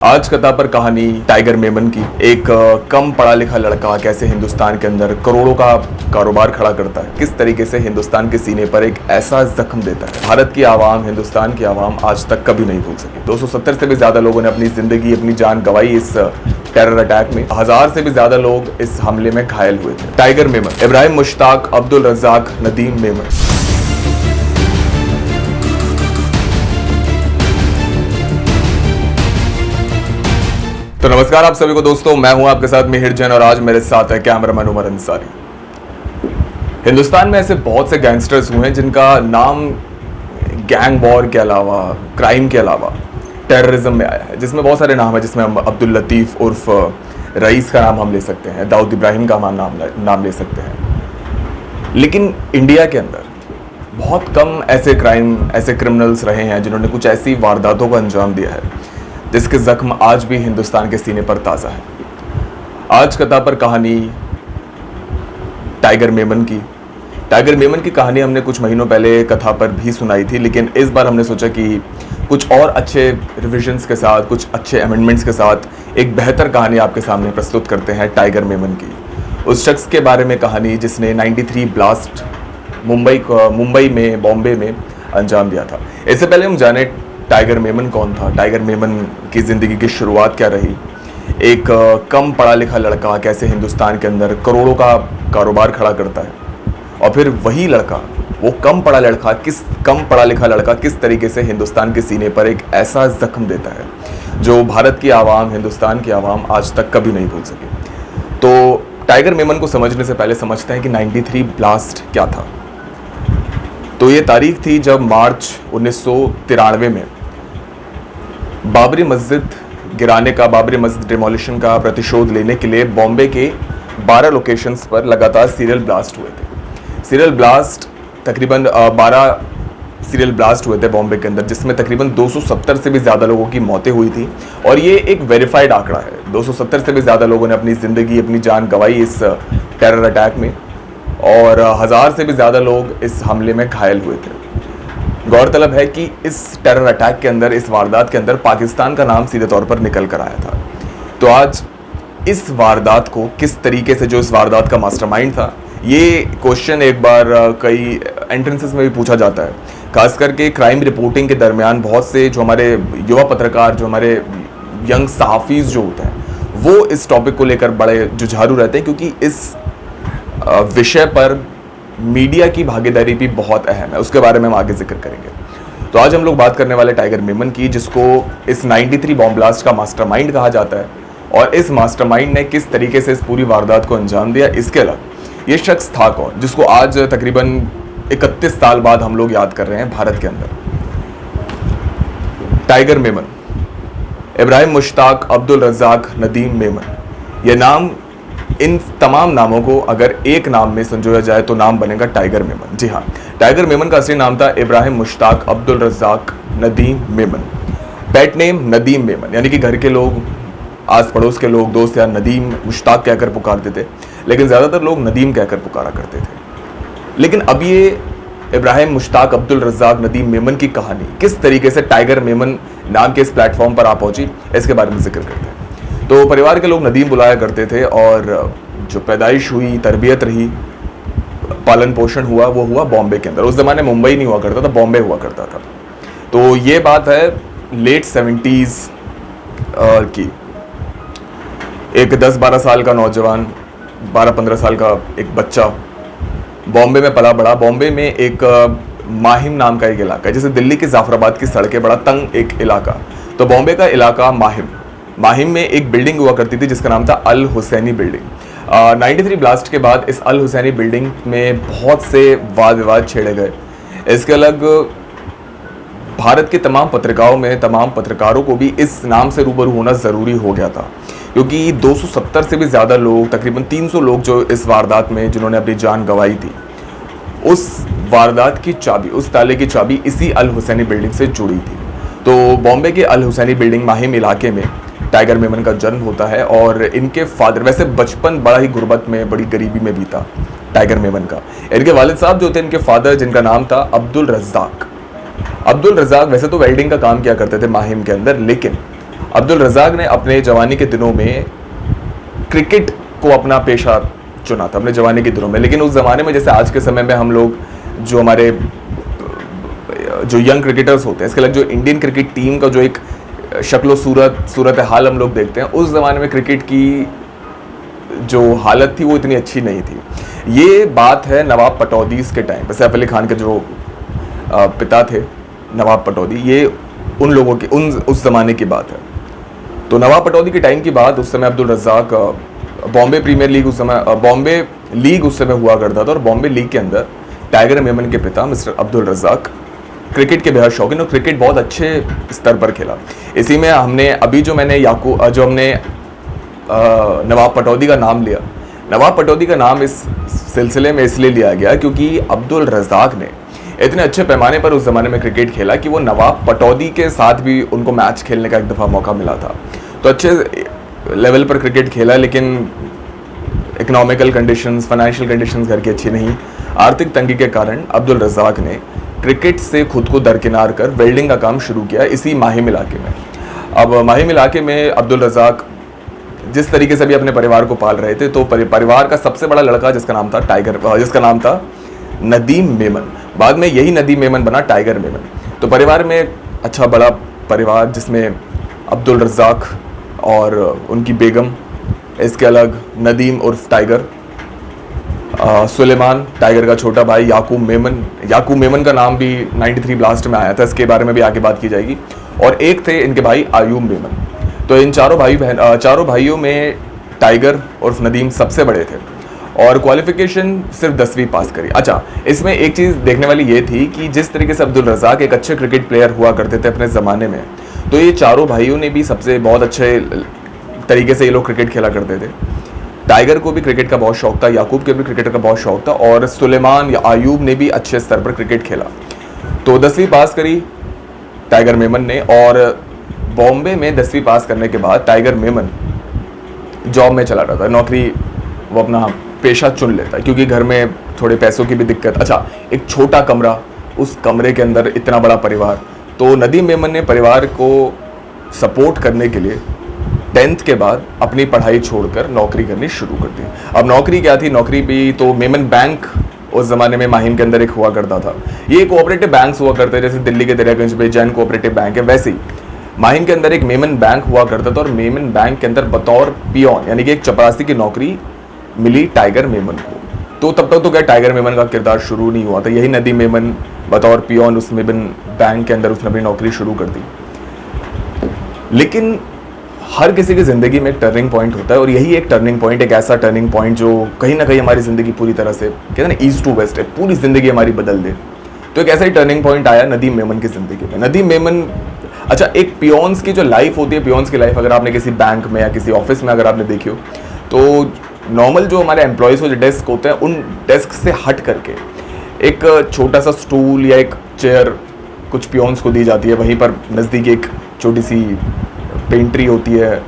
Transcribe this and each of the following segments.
आज कथा पर कहानी टाइगर मेमन की। एक कम पढ़ा लिखा लड़का कैसे हिंदुस्तान के अंदर करोड़ों का कारोबार खड़ा करता है, किस तरीके से हिंदुस्तान के सीने पर एक ऐसा जख्म देता है। भारत की आवाम, हिंदुस्तान की आवाम आज तक कभी नहीं भूल सकी। 270 से भी ज्यादा लोगों ने अपनी जिंदगी, अपनी जान गंवाई इस टेरर अटैक में। 1000 से भी ज्यादा लोग इस हमले में घायल हुए थे। टाइगर मेमन, इब्राहिम मुश्ताक अब्दुल रज्जाक नदीम मेमन। तो नमस्कार आप सभी को दोस्तों, मैं हूं आपके साथ मिहिर जैन और आज मेरे साथ है कैमरामैन उमर अंसारी। हिंदुस्तान में ऐसे बहुत से गैंगस्टर्स हुए हैं जिनका नाम गैंग वॉर के अलावा, क्राइम के अलावा टेररिज्म में आया है, जिसमें बहुत सारे नाम है, जिसमें हम अब्दुल लतीफ़ उर्फ रईस का नाम हम ले सकते हैं, दाऊद इब्राहिम का नाम ले सकते हैं। लेकिन इंडिया के अंदर बहुत कम ऐसे क्रिमिनल्स रहे हैं जिन्होंने कुछ ऐसी वारदातों को अंजाम दिया है जिसके जख्म आज भी हिंदुस्तान के सीने पर ताज़ा है। आज कथा पर कहानी टाइगर मेमन की। टाइगर मेमन की कहानी हमने कुछ महीनों पहले कथा पर भी सुनाई थी, लेकिन इस बार हमने सोचा कि कुछ और अच्छे रिविजन्स के साथ, कुछ अच्छे अमेंडमेंट्स के साथ एक बेहतर कहानी आपके सामने प्रस्तुत करते हैं टाइगर मेमन की। उस शख्स के बारे में कहानी जिसने 93 ब्लास्ट मुंबई में, बॉम्बे में अंजाम दिया था। इससे पहले हम जाने टाइगर मेमन कौन था, टाइगर मेमन की ज़िंदगी की शुरुआत क्या रही, एक कम पढ़ा लिखा लड़का कैसे हिंदुस्तान के अंदर करोड़ों का कारोबार खड़ा करता है, और फिर वही लड़का, वो कम पढ़ा लिखा लड़का किस तरीके से हिंदुस्तान के सीने पर एक ऐसा जख्म देता है जो भारत की आवाम, हिंदुस्तान की आवाम आज तक कभी नहीं भूल सकी। तो टाइगर मेमन को समझने से पहले समझते हैं कि 93 ब्लास्ट क्या था। तो ये तारीख थी जब मार्च 1993 में बाबरी मस्जिद डिमोलिशन का प्रतिशोध लेने के लिए बॉम्बे के 12 लोकेशंस पर लगातार सीरियल ब्लास्ट हुए थे। सीरियल ब्लास्ट तकरीबन 12 सीरियल ब्लास्ट हुए थे बॉम्बे के अंदर, जिसमें तकरीबन 270 से भी ज़्यादा लोगों की मौतें हुई थी। और ये एक वेरीफाइड आंकड़ा है। 270 से भी ज़्यादा लोगों ने अपनी ज़िंदगी, अपनी जान गंवाई इस टेरर अटैक में, और 1000 से भी ज़्यादा लोग इस हमले में घायल हुए थे। गौरतलब है कि इस टेरर अटैक के अंदर, इस वारदात के अंदर पाकिस्तान का नाम सीधे तौर पर निकल कर आया था। तो आज इस वारदात को किस तरीके से, जो इस वारदात का मास्टरमाइंड था, ये क्वेश्चन एक बार कई एंट्रेंसेस में भी पूछा जाता है। खास करके क्राइम रिपोर्टिंग के दरमियान बहुत से जो हमारे युवा पत्रकार, जो हमारे यंग सहाफ़ीज़ जो होते हैं, वो इस टॉपिक को लेकर बड़े जुझारू रहते हैं, क्योंकि इस विषय पर मीडिया की भागीदारी भी बहुत अहम है। उसके बारे में हम आगे जिक्र करेंगे। तो आज हम लोग बात करने वाले टाइगर मेमन की, जिसको इस 93 बॉम्ब ब्लास्ट का मास्टरमाइंड कहा जाता है, और इस मास्टरमाइंड ने किस तरीके से इस पूरी वारदात को अंजाम दिया। इसके अलावा ये शख्स था कौन, जिसको आज तकरीबन 31 साल बाद हम लोग याद कर रहे हैं भारत के अंदर। टाइगर मेमन, इब्राहिम मुश्ताक अब्दुल रज्जाक नदीम मेमन। यह नाम, इन तमाम नामों को अगर एक नाम में संजोया जाए तो नाम बनेगा टाइगर मेमन। जी हाँ, टाइगर मेमन का असली नाम था इब्राहिम मुश्ताक अब्दुल रज्जाक नदीम मेमन। पेट नेम नदीम मेमन, यानी कि घर के लोग, आस पड़ोस के लोग, दोस्त यार नदीम मुश्ताक कहकर पुकारते थे, लेकिन ज़्यादातर लोग नदीम कहकर पुकारा करते थे। लेकिन अब ये इब्राहिम मुश्ताक अब्दुल रज्जाक नदीम मेमन की कहानी किस तरीके से टाइगर मेमन नाम के इस प्लेटफॉर्म पर आ पहुंची, इसके बारे में जिक्र करते हैं। तो परिवार के लोग नदीम बुलाया करते थे, और जो पैदाइश हुई, तरबियत रही, पालन पोषण हुआ, वो हुआ बॉम्बे के अंदर। उस ज़माने मुंबई नहीं हुआ करता था, बॉम्बे हुआ करता था। तो ये बात है लेट 70s की। एक 10-12 साल का नौजवान, 12-15 साल का एक बच्चा बॉम्बे में पला बड़ा। बॉम्बे में एक माहिम नाम का एक इलाका है, जैसे दिल्ली की जाफराबाद की सड़कें, बड़ा तंग एक इलाका। तो बॉम्बे का इलाका माहिम में एक बिल्डिंग हुआ करती थी जिसका नाम था अल हुसैनी बिल्डिंग। 93 ब्लास्ट के बाद इस अल हुसैनी बिल्डिंग में बहुत से वाद विवाद छेड़े गए। इसके अलग भारत के तमाम पत्रिकाओं में, तमाम पत्रकारों को भी इस नाम से रूबरू होना ज़रूरी हो गया था, क्योंकि 270 से भी ज़्यादा लोग, तकरीबन 300 लोग जो इस वारदात में, जिन्होंने अपनी जान गंवाई थी, उस वारदात की चाबी, उस ताले की चाबी इसी अल हुसैनी बिल्डिंग से जुड़ी थी। तो बॉम्बे के अल हुसैनी बिल्डिंग माहिम इलाके में टाइगर मेमन का जन्म होता है, और इनके फादर, वैसे बचपन बड़ा ही गुर्बत में, बड़ी गरीबी में बीता टाइगर मेमन का। इनके वालिद साहब जो थे, इनके फादर, जिनका नाम था अब्दुल रज्जाक वैसे तो वेल्डिंग का काम किया करते थे माहिम के अंदर, लेकिन अब्दुल रज़ाक ने अपने जवानी के दिनों में क्रिकेट को अपना पेशा चुना था अपने जवानी के दिनों में, लेकिन उस ज़माने में जैसे आज के समय में हम लोग जो हमारे जो यंग क्रिकेटर्स होते हैं, इसके अलग जो इंडियन क्रिकेट टीम का जो एक शक्ल सूरत हाल हम लोग देखते हैं, उस ज़माने में क्रिकेट की जो हालत थी वो इतनी अच्छी नहीं थी। ये बात है नवाब पटौदी के टाइम पर, सैफ अली खान के जो पिता थे नवाब पटौदी, ये उन लोगों की उस ज़माने की बात है। तो नवाब पटौदी के टाइम की बात, उस समय अब्दुल रज़ाक बॉम्बे प्रीमियर लीग, उस समय बॉम्बे लीग उस समय हुआ करता था, और बॉम्बे लीग के अंदर टाइगर मेमन के पिता मिस्टर अब्दुल रज़ाक क्रिकेट के बेहद शौकीन और क्रिकेट बहुत अच्छे स्तर पर खेला। इसी में हमने अभी जो हमने नवाब पटौदी का नाम लिया, नवाब पटौदी का नाम इस सिलसिले में इसलिए लिया गया क्योंकि अब्दुल रज़ाक ने इतने अच्छे पैमाने पर उस ज़माने में क्रिकेट खेला कि वो नवाब पटौदी के साथ भी उनको मैच खेलने का एक दफ़ा मौका मिला था। तो अच्छे लेवल पर क्रिकेट खेला, लेकिन इकोनॉमिकल कंडीशंस, फाइनेंशियल कंडीशंस घर की अच्छी नहीं, आर्थिक तंगी के कारण अब्दुल रज़ाक ने क्रिकेट से खुद को दरकिनार कर वेल्डिंग का काम शुरू किया इसी माहिम इलाके में। अब माहिम इलाके में अब्दुल रज़ाक जिस तरीके से भी अपने परिवार को पाल रहे थे, तो परिवार का सबसे बड़ा लड़का जिसका नाम था नदीम मेमन, बाद में यही नदीम मेमन बना टाइगर मेमन। तो परिवार में अच्छा बड़ा परिवार जिसमें अब्दुल रज़ाक और उनकी बेगम, इसके अलग नदीम उर्फ टाइगर, सुलेमान टाइगर का छोटा भाई याकूब मेमन का नाम भी 93 ब्लास्ट में आया था, इसके बारे में भी आगे बात की जाएगी, और एक थे इनके भाई आयूब मेमन। तो इन चारों भाइयों में टाइगर उर्फ नदीम सबसे बड़े थे और क्वालिफिकेशन सिर्फ 10वीं पास करी। अच्छा, इसमें एक चीज़ देखने वाली ये थी कि जिस तरीके से अब्दुल रज़ाक एक अच्छे क्रिकेट प्लेयर हुआ करते थे अपने ज़माने में, तो ये चारों भाइयों ने भी बहुत अच्छे तरीके से ये लोग क्रिकेट खेला करते थे। टाइगर को भी क्रिकेट का बहुत शौक था, याकूब के भी क्रिकेट का बहुत शौक था, और सुलेमान या आयूब ने भी अच्छे स्तर पर क्रिकेट खेला। तो 10वीं पास करी टाइगर मेमन ने, और बॉम्बे में 10वीं पास करने के बाद टाइगर मेमन जॉब में चला जाता है, नौकरी वो अपना पेशा चुन लेता है क्योंकि घर में थोड़े पैसों की भी दिक्कत। अच्छा, एक छोटा कमरा, उस कमरे के अंदर इतना बड़ा परिवार, तो नदीम मेमन ने परिवार को सपोर्ट करने के लिए 10th के बाद अपनी पढ़ाई छोड़कर नौकरी करनी शुरू कर दी। अब नौकरी क्या थी? नौकरी भी तो मेमन बैंक उस ज़माने में माहिम के अंदर एक हुआ करता था। ये कोऑपरेटिव बैंक्स हुआ करते, जैसे दिल्ली के दरियागंज में जैन कोऑपरेटिव बैंक है, वैसे ही माहिम के अंदर एक मेमन बैंक हुआ करता था, और मेमन बैंक के अंदर बतौर पियोन यानी कि एक चपरासी की नौकरी मिली टाइगर मेमन को। तो तब तक तो क्या टाइगर मेमन का किरदार शुरू नहीं हुआ था, यही नदीम मेमन बतौर पियोन उस मेमन बैंक के अंदर उसने अपनी नौकरी शुरू कर दी। लेकिन हर किसी की ज़िंदगी में एक टर्निंग पॉइंट होता है, और यही एक टर्निंग पॉइंट, एक ऐसा टर्निंग पॉइंट जो कहीं ना कहीं हमारी ज़िंदगी पूरी तरह से कहते हैं ना ईस्ट टू वेस्ट है, पूरी ज़िंदगी हमारी बदल दे। तो एक ऐसा ही टर्निंग पॉइंट आया नदीम मेमन की ज़िंदगी में। नदीम मेमन, अच्छा, एक पियोन्स की जो लाइफ होती है, पियोन्स की लाइफ अगर आपने किसी बैंक में या किसी ऑफिस में अगर आपने देखी हो, तो नॉर्मल जो हमारे एम्प्लॉयज़ को जो डेस्क होते हैं, उन डेस्क से हट करके एक छोटा सा स्टूल या एक चेयर कुछ पियोन्स को दी जाती है। वहीं पर नज़दीक एक छोटी सी पेंट्री होती है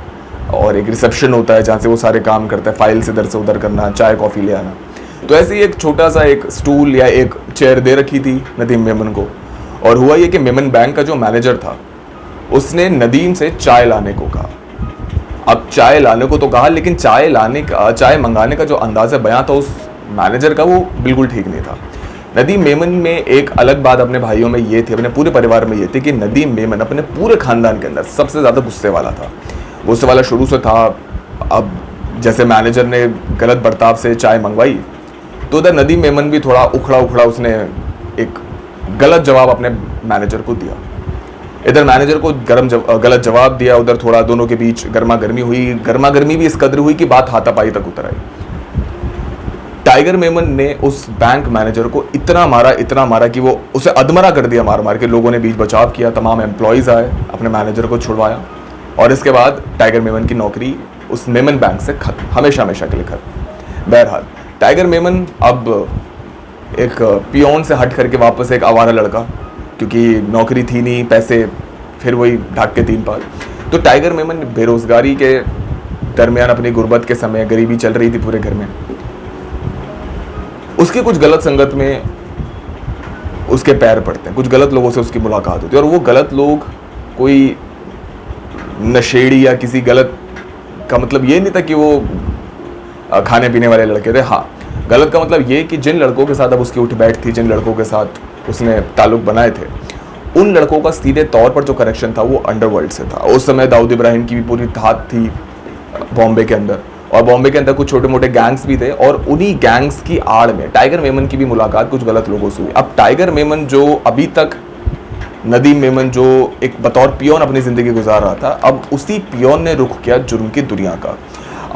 और एक रिसेप्शन होता है जहाँ से वो सारे काम करता है, फाइल्स इधर से उधर करना, चाय कॉफ़ी ले आना। तो ऐसे ही एक छोटा सा एक स्टूल या एक चेयर दे रखी थी नदीम मेमन को। और हुआ ये कि मेमन बैंक का जो मैनेजर था उसने नदीम से चाय लाने को कहा। अब चाय लाने को तो कहा, लेकिन चाय मंगाने का जो अंदाज़ा बयां था उस मैनेजर का, वो बिल्कुल ठीक नहीं था। नदीम मेमन में एक अलग बात अपने भाइयों में ये थी, अपने पूरे परिवार में ये थी कि नदीम मेमन अपने पूरे ख़ानदान के अंदर सबसे ज़्यादा गुस्से वाला था। गुस्से वाला शुरू से था। अब जैसे मैनेजर ने गलत बर्ताव से चाय मंगवाई, तो उधर नदीम मेमन भी थोड़ा उखड़ा उसने एक गलत जवाब अपने मैनेजर को दिया। इधर मैनेजर को गलत जवाब दिया, उधर थोड़ा दोनों के बीच गर्मा गर्मी हुई। गर्मा गर्मी भी इस कदर हुई कि बात हाथापाई तक उतर आई। टाइगर मेमन ने उस बैंक मैनेजर को इतना मारा कि वो उसे अधमरा कर दिया मार के। लोगों ने बीच बचाव किया, तमाम एम्प्लॉयज़ आए, अपने मैनेजर को छुड़वाया, और इसके बाद टाइगर मेमन की नौकरी उस मेमन बैंक से खत्म, हमेशा के लिए खत्म। बहरहाल टाइगर मेमन अब एक पियोन से हट करके वापस एक आवारा लड़का, क्योंकि नौकरी थी नहीं, पैसे फिर वही ढाक के 3 पाल। तो टाइगर मेमन बेरोजगारी के दरमियान, अपनी गुर्बत के समय, गरीबी चल रही थी पूरे घर में, उसकी कुछ गलत संगत में उसके पैर पड़ते हैं, कुछ गलत लोगों से उसकी मुलाकात होती है। और वो गलत लोग कोई नशेड़ी या किसी गलत का मतलब ये नहीं था कि वो खाने पीने वाले लड़के थे। हाँ, गलत का मतलब ये कि जिन लड़कों के साथ अब उसकी उठ बैठ थी, जिन लड़कों के साथ उसने ताल्लुक बनाए थे, उन लड़कों का सीधे तौर पर जो कनेक्शन था वो अंडरवर्ल्ड से था। उस समय दाऊद इब्राहिम की भी पूरी धात थी बॉम्बे के अंदर, और बॉम्बे के अंदर कुछ छोटे मोटे गैंग्स भी थे, और उन्हीं गैंग्स की आड़ में टाइगर मेमन की भी मुलाकात कुछ गलत लोगों से हुई। अब टाइगर मेमन जो अभी तक नदीम मेमन जो एक बतौर पियोन अपनी ज़िंदगी गुजार रहा था, अब उसी पियोन ने रुख किया जुर्म की दुनिया का।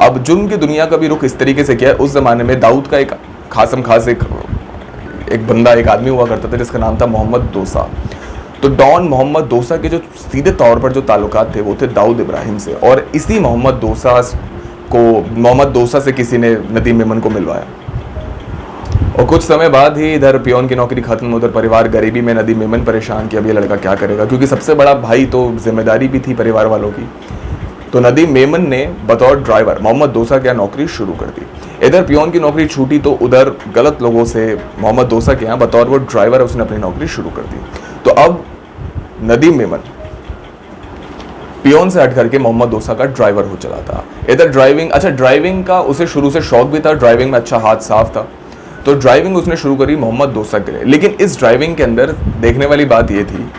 अब जुर्म की दुनिया का भी रुख इस तरीके से किया, उस ज़माने में दाऊद का एक खासम खास एक बंदा, एक आदमी हुआ करता था जिसका नाम था मोहम्मद दोसा। तो डॉन मोहम्मद दोसा के जो सीधे तौर पर जो ताल्लुकात थे वो थे दाऊद इब्राहिम से, और इसी मोहम्मद दोसा से किसी ने नदीम मेमन को मिलवाया। और कुछ समय बाद ही इधर पियोन की नौकरी खत्म, उधर परिवार गरीबी में, नदीम मेमन परेशान कि अब ये लड़का क्या करेगा, क्योंकि सबसे बड़ा भाई तो जिम्मेदारी भी थी परिवार वालों की। तो नदीम मेमन ने बतौर ड्राइवर मोहम्मद दोसा के यहाँ नौकरी शुरू कर दी। इधर पियोन की नौकरी छूटी तो उधर गलत लोगों से मोहम्मद दोसा के यहाँ बतौर वो ड्राइवर उसने अपनी नौकरी शुरू कर दी। तो अब नदीम मेमन पियोन से हट करके मोहम्मद दोसा का ड्राइवर हो चला था। इधर ड्राइविंग का उसे शुरू से शौक भी था, ड्राइविंग में अच्छा हाथ साफ था, तो ड्राइविंग उसने शुरू करी मोहम्मद दोसा के लिए। लेकिन इस ड्राइविंग के अंदर देखने वाली बात यह थी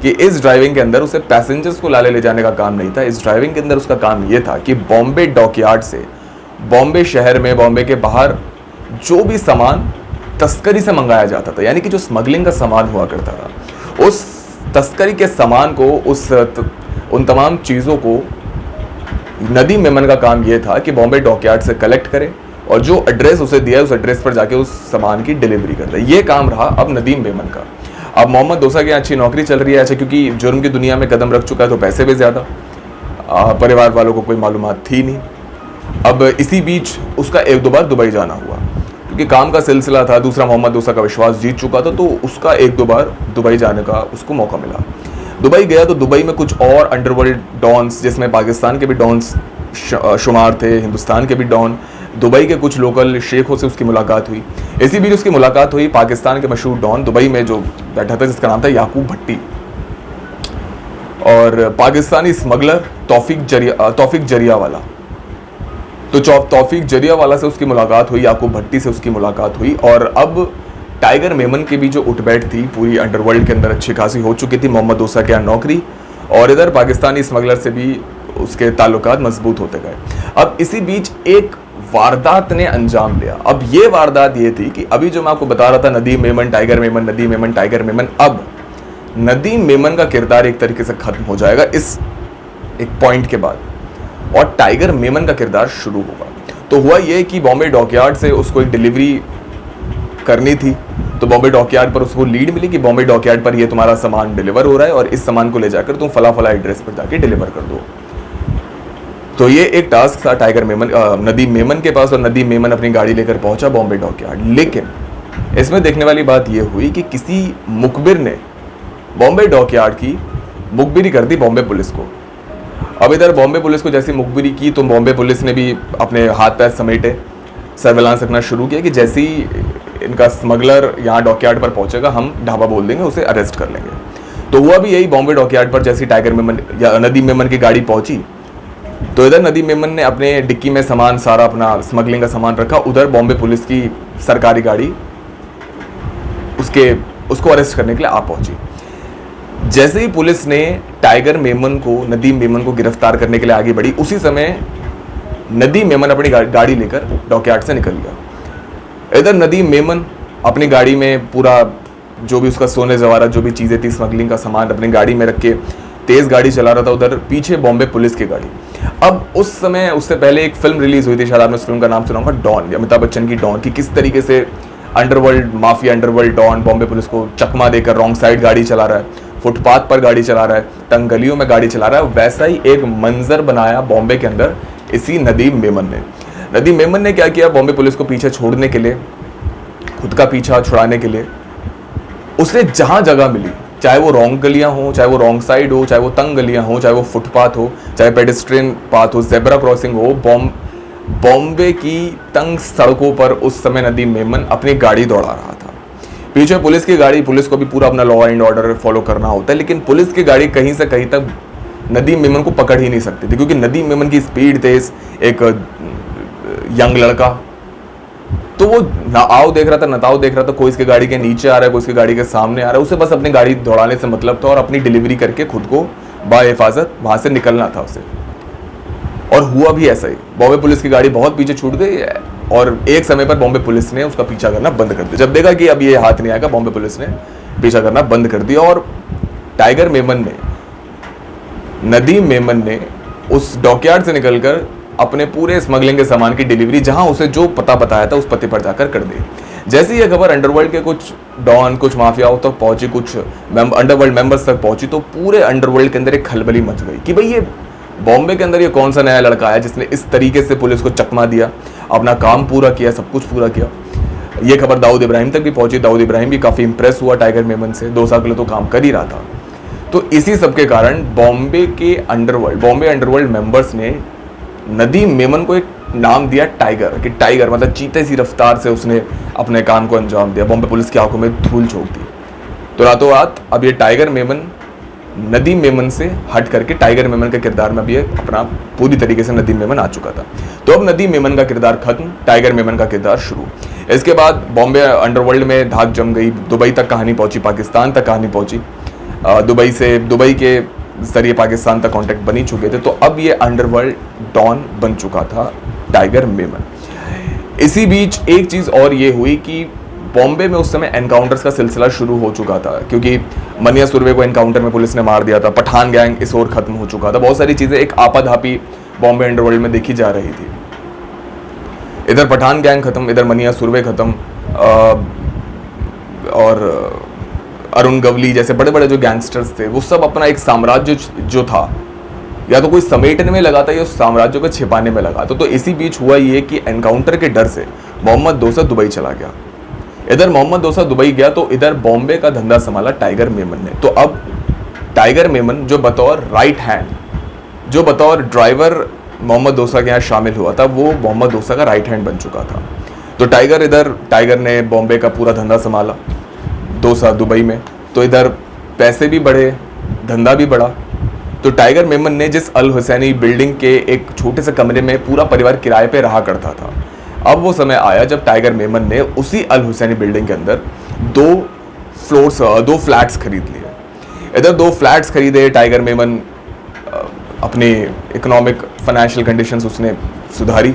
कि इस ड्राइविंग के अंदर उसे पैसेंजर्स को ले जाने का काम नहीं था। इस ड्राइविंग के अंदर उसका काम यह था कि बॉम्बे डॉकयार्ड से, बॉम्बे शहर में, बॉम्बे के बाहर जो भी सामान तस्करी से मंगाया जाता था, यानी कि जो स्मगलिंग का सामान हुआ करता था, उस तस्करी के सामान को, उन तमाम चीज़ों को नदीम मेमन का काम यह था कि बॉम्बे डॉकयार्ड से कलेक्ट करे और जो एड्रेस उसे दिया उस एड्रेस पर जाके उस सामान की डिलीवरी कर दे। ये काम रहा अब नदीम मेमन का। अब मोहम्मद दोसा के यहाँ अच्छी नौकरी चल रही है, अच्छा, क्योंकि जुर्म की दुनिया में कदम रख चुका है तो पैसे भी ज़्यादा, परिवार वालों को कोई मालूमात थी नहीं। अब इसी बीच उसका एक दो बार दुबई जाना हुआ, क्योंकि काम का सिलसिला था, दूसरा मोहम्मद दोसा का विश्वास जीत चुका था, तो उसका एक दो बार दुबई जाने का उसको मौका मिला। दुबई गया तो दुबई में कुछ और अंडरवर्ल्ड डॉन्स, जिसमें पाकिस्तान के भी डॉन्स शुमार थे, हिंदुस्तान के भी डॉन, दुबई के कुछ लोकल शेखों से उसकी मुलाकात हुई। इसी बीच उसकी मुलाकात हुई पाकिस्तान के मशहूर डॉन दुबई में जो बैठा था, जिसका नाम था याकूब भट्टी, और पाकिस्तानी स्मगलर तौफीक जरियावाला। तो तौफीक जरियावाला से उसकी मुलाकात हुई, याकूब भट्टी से उसकी मुलाकात हुई, और अब टाइगर मेमन की भी जो उठबैठ थी पूरी अंडरवर्ल्ड के अंदर अच्छी खासी हो चुकी थी। मोहम्मद दोसा के यहाँ नौकरी, और इधर पाकिस्तानी स्मगलर से भी उसके ताल्लुकात मजबूत होते गए। अब इसी बीच एक वारदात ने अंजाम लिया। अब ये वारदात ये थी कि अभी जो मैं आपको बता रहा था, नदीम मेमन टाइगर मेमन, नदीम मेमन टाइगर मेमन, अब नदीम मेमन का किरदार एक तरीके से खत्म हो जाएगा इस एक पॉइंट के बाद, और टाइगर मेमन का किरदार शुरू होगा। तो हुआ ये कि बॉम्बे डॉकयार्ड से उसको एक डिलीवरी करनी थी, तो बॉम्बे डॉकयार्ड पर उसको लीड मिली कि बॉम्बे डॉकयार्ड पर ये तुम्हारा सामान डिलीवर हो रहा है और इस सामान को ले जाकर तुम फला फला एड्रेस पर जाके डिलीवर कर दो। तो ये एक टास्क था टाइगर मेमन, नदीम मेमन के पास, और नदीम मेमन अपनी गाड़ी लेकर पहुंचा बॉम्बे डॉकयार्ड। लेकिन इसमें देखने वाली बात यह हुई कि किसी मुखबिर ने बॉम्बे डॉकयार्ड की मुखबिरी कर दी बॉम्बे पुलिस को। अब इधर बॉम्बे पुलिस को जैसी मुखबिरी की तो बॉम्बे पुलिस ने भी अपने हाथ पैर समेटे, सर्वेलांस रखना शुरू किया कि जैसे ही इनका स्मगलर यहाँ डॉकयार्ड पर पहुंचेगा हम ढाबा बोल देंगे, उसे अरेस्ट कर लेंगे। तो हुआ भी यही, बॉम्बे डॉकयार्ड पर जैसी टाइगर मेमन या नदीम मेमन की गाड़ी पहुंची तो इधर नदीम मेमन ने अपने डिक्की में सामान, सारा अपना स्मगलिंग का सामान रखा, उधर बॉम्बे पुलिस की सरकारी गाड़ी उसको अरेस्ट करने के लिए आ पहुंची। जैसे ही पुलिस ने टाइगर मेमन को, नदीम मेमन को गिरफ्तार करने के लिए आगे बढ़ी, उसी समय नदीम मेमन अपनी गाड़ी लेकर डॉकयार्ड से निकल गया। इधर नदीम मेमन अपनी गाड़ी में पूरा जो भी उसका सोने जवाहरात जो भी चीज़ें थी, स्मगलिंग का सामान अपनी गाड़ी में रख के तेज़ गाड़ी चला रहा था, उधर पीछे बॉम्बे पुलिस की गाड़ी। अब उस समय, उससे पहले एक फिल्म रिलीज हुई थी, शायद आपने उस फिल्म का नाम सुना होगा, डॉन, अमिताभ बच्चन की डॉन, की किस तरीके से underworld mafia, underworld don Bombay police को चकमा देकर रॉन्ग साइड गाड़ी चला रहा है, फुटपाथ पर गाड़ी चला रहा है, तंग गलियों में गाड़ी चला रहा है। वैसा ही एक मंजर बनाया बॉम्बे के अंदर इसी नदीम मेमन ने। नदीम मेमन ने क्या किया, बॉम्बे पुलिस को पीछे छोड़ने के लिए, खुद का पीछा छुड़ाने के लिए, उसे जहां जगह मिली, चाहे वो रॉन्ग गलियां हो, चाहे वो रॉन्ग साइड हो, चाहे वो तंग गलियां हो, चाहे वो फुटपाथ हो, चाहे पेडेस्ट्रियन पाथ हो, जेब्रा क्रॉसिंग हो, बॉम्बे की तंग सड़कों पर उस समय नदीम मेमन अपनी गाड़ी दौड़ा रहा था। पीछे पुलिस की गाड़ी, पुलिस को भी पूरा अपना लॉ एंड ऑर्डर फॉलो करना होता है, लेकिन पुलिस की गाड़ी कहीं से कहीं तक नदीम मेमन को पकड़ ही नहीं सकती थी, क्योंकि नदीम मेमन की स्पीड तेज, एक यंग लड़का, तो वो ना आओ देख रहा था ना ताओ देख रहा था, कोई इसके गाड़ी के नीचे आ रहा है, कोई इसके गाड़ी के सामने आ रहा है, उसे बस अपनी गाड़ी दौड़ाने से मतलब था और अपनी डिलीवरी करके खुद को बाहिफाजत वहां से निकलना था उसे। और हुआ भी ऐसा ही। बॉम्बे पुलिस की गाड़ी बहुत पीछे छूट गई है और एक समय पर बॉम्बे पुलिस ने उसका पीछा करना बंद कर दिया। जब देखा कि अब ये हाथ नहीं आएगा, बॉम्बे पुलिस ने पीछा करना बंद कर दिया और टाइगर मेमन ने, नदीम मेमन ने उस डॉकयार्ड से निकलकर अपने पूरे स्मगलिंग के सामान की डिलीवरी जहां उसे जो पता बताया था उस पते पर जाकर कर दी। जैसे ही ये खबर अंडरवर्ल्ड के कुछ डॉन, कुछ माफियाओं तक पहुंची, कुछ अंडरवर्ल्ड मेंबर्स तक पहुंची, तो पूरे अंडरवर्ल्ड के अंदर एक खलबली मच गई कि भाई ये बॉम्बे के अंदर ये कौन सा नया लड़का है जिसने इस तरीके से पुलिस को चकमा दिया, अपना काम पूरा किया, सब कुछ पूरा किया। ये खबर दाऊद इब्राहिम तक भी पहुंची। दाऊद इब्राहिम भी काफ़ी इंप्रेस हुआ टाइगर मेमन से, 2 साल के लिए तो काम कर ही रहा था। तो इसी सब के कारण बॉम्बे अंडरवर्ल्ड मेंबर्स ने नदीम मेमन को एक नाम दिया टाइगर, कि टाइगर मतलब चीते सी रफ्तार से उसने अपने काम को अंजाम दिया, बॉम्बे पुलिस की आंखों में धूल झोंक दी। तो रातों रात अब ये टाइगर मेमन नदीम मेमन से हट करके टाइगर मेमन के किरदार में भी अपना पूरी तरीके से नदीम मेमन आ चुका था। तो अब नदीम मेमन का किरदार खत्म, टाइगर मेमन का किरदार शुरू। इसके बाद बॉम्बे अंडरवर्ल्ड में धाक जम गई, दुबई तक कहानी पहुंची, पाकिस्तान तक कहानी पहुंची, दुबई के जरिए पाकिस्तान तक कांटेक्ट बनी चुके थे। तो अब ये अंडरवर्ल्ड डॉन बन चुका था टाइगर मेमन। इसी बीच एक चीज़ और ये हुई कि बॉम्बे में उस समय एनकाउंटर्स का सिलसिला शुरू हो चुका था, क्योंकि मनिया सुरवे को एनकाउंटर में पुलिस ने मार दिया था, पठान गैंग इस ओर खत्म हो चुका था, बहुत सारी चीज़ें एक आपाधापी बॉम्बे अंडरवर्ल्ड में देखी जा रही थी। इधर पठान गैंग खत्म, इधर मनिया सुरवे खत्म, और अरुण गवली जैसे बड़े बड़े जो गैंगस्टर्स थे वो सब अपना एक साम्राज्य जो था या तो कोई समेटने में लगा था या उस साम्राज्य को छिपाने में लगा था। तो इसी बीच हुआ ये कि एनकाउंटर के डर से मोहम्मद दोसा दुबई चला गया। इधर मोहम्मद दोसा दुबई गया तो इधर बॉम्बे का धंधा संभाला टाइगर मेमन ने। तो अब टाइगर मेमन जो बतौर राइट हैंड, जो बतौर ड्राइवर मोहम्मद दोसा के यहाँ शामिल हुआ था, वो मोहम्मद दोसा का राइट हैंड बन चुका था। तो टाइगर ने बॉम्बे का पूरा धंधा संभाला, दोसा दुबई में, तो इधर पैसे भी बढ़े, धंधा भी बढ़ा। तो टाइगर मेमन ने जिस अल हुसैनी बिल्डिंग के एक छोटे से कमरे में पूरा परिवार किराए पे रहा करता था, अब वो समय आया जब टाइगर मेमन ने उसी अल हुसैनी बिल्डिंग के अंदर 2 फ्लैट्स खरीद लिए। इधर 2 फ्लैट्स खरीदे टाइगर मेमन, अपनी इकोनॉमिक फाइनेंशियल कंडीशंस उसने सुधारी।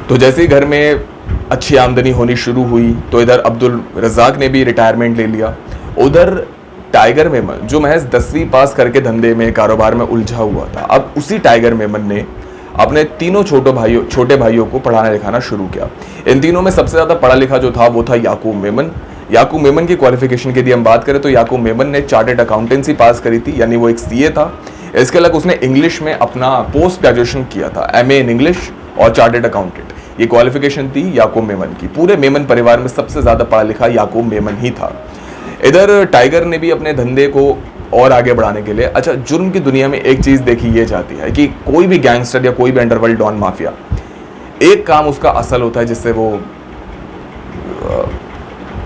तो जैसे ही घर में अच्छी आमदनी होनी शुरू हुई तो इधर अब्दुल रज़ाक ने भी रिटायरमेंट ले लिया। उधर टाइगर मेमन जो महज 10वीं पास करके धंधे में, कारोबार में उलझा हुआ था, अब उसी टाइगर मेमन ने अपने तीनों छोटे भाइयों को पढ़ाना लिखाना शुरू किया। इन तीनों में सबसे ज़्यादा पढ़ा लिखा जो था वो था याकूब मेमन। याकूब मेमन की क्वालिफिकेशन की यदि हम बात करें तो याकूब मेमन ने चार्टर्ड अकाउंटेंसी पास करी थी, यानी वो एक सीए था। इसके अलग उसने इंग्लिश में अपना पोस्ट ग्रेजुएशन किया था, एमए इन इंग्लिश और चार्टर्ड अकाउंटेंट, ये क्वालिफिकेशन थी याकूब मेमन की। पूरे मेमन परिवार में सबसे ज़्यादा पढ़ा लिखा याकूब मेमन ही था। इधर टाइगर ने भी अपने धंधे को और आगे बढ़ाने के लिए, अच्छा जुर्म की दुनिया में एक चीज़ देखी ये जाती है कि कोई भी गैंगस्टर या कोई भी अंडरवर्ल्ड डॉन माफिया, एक काम उसका असल होता है जिससे वो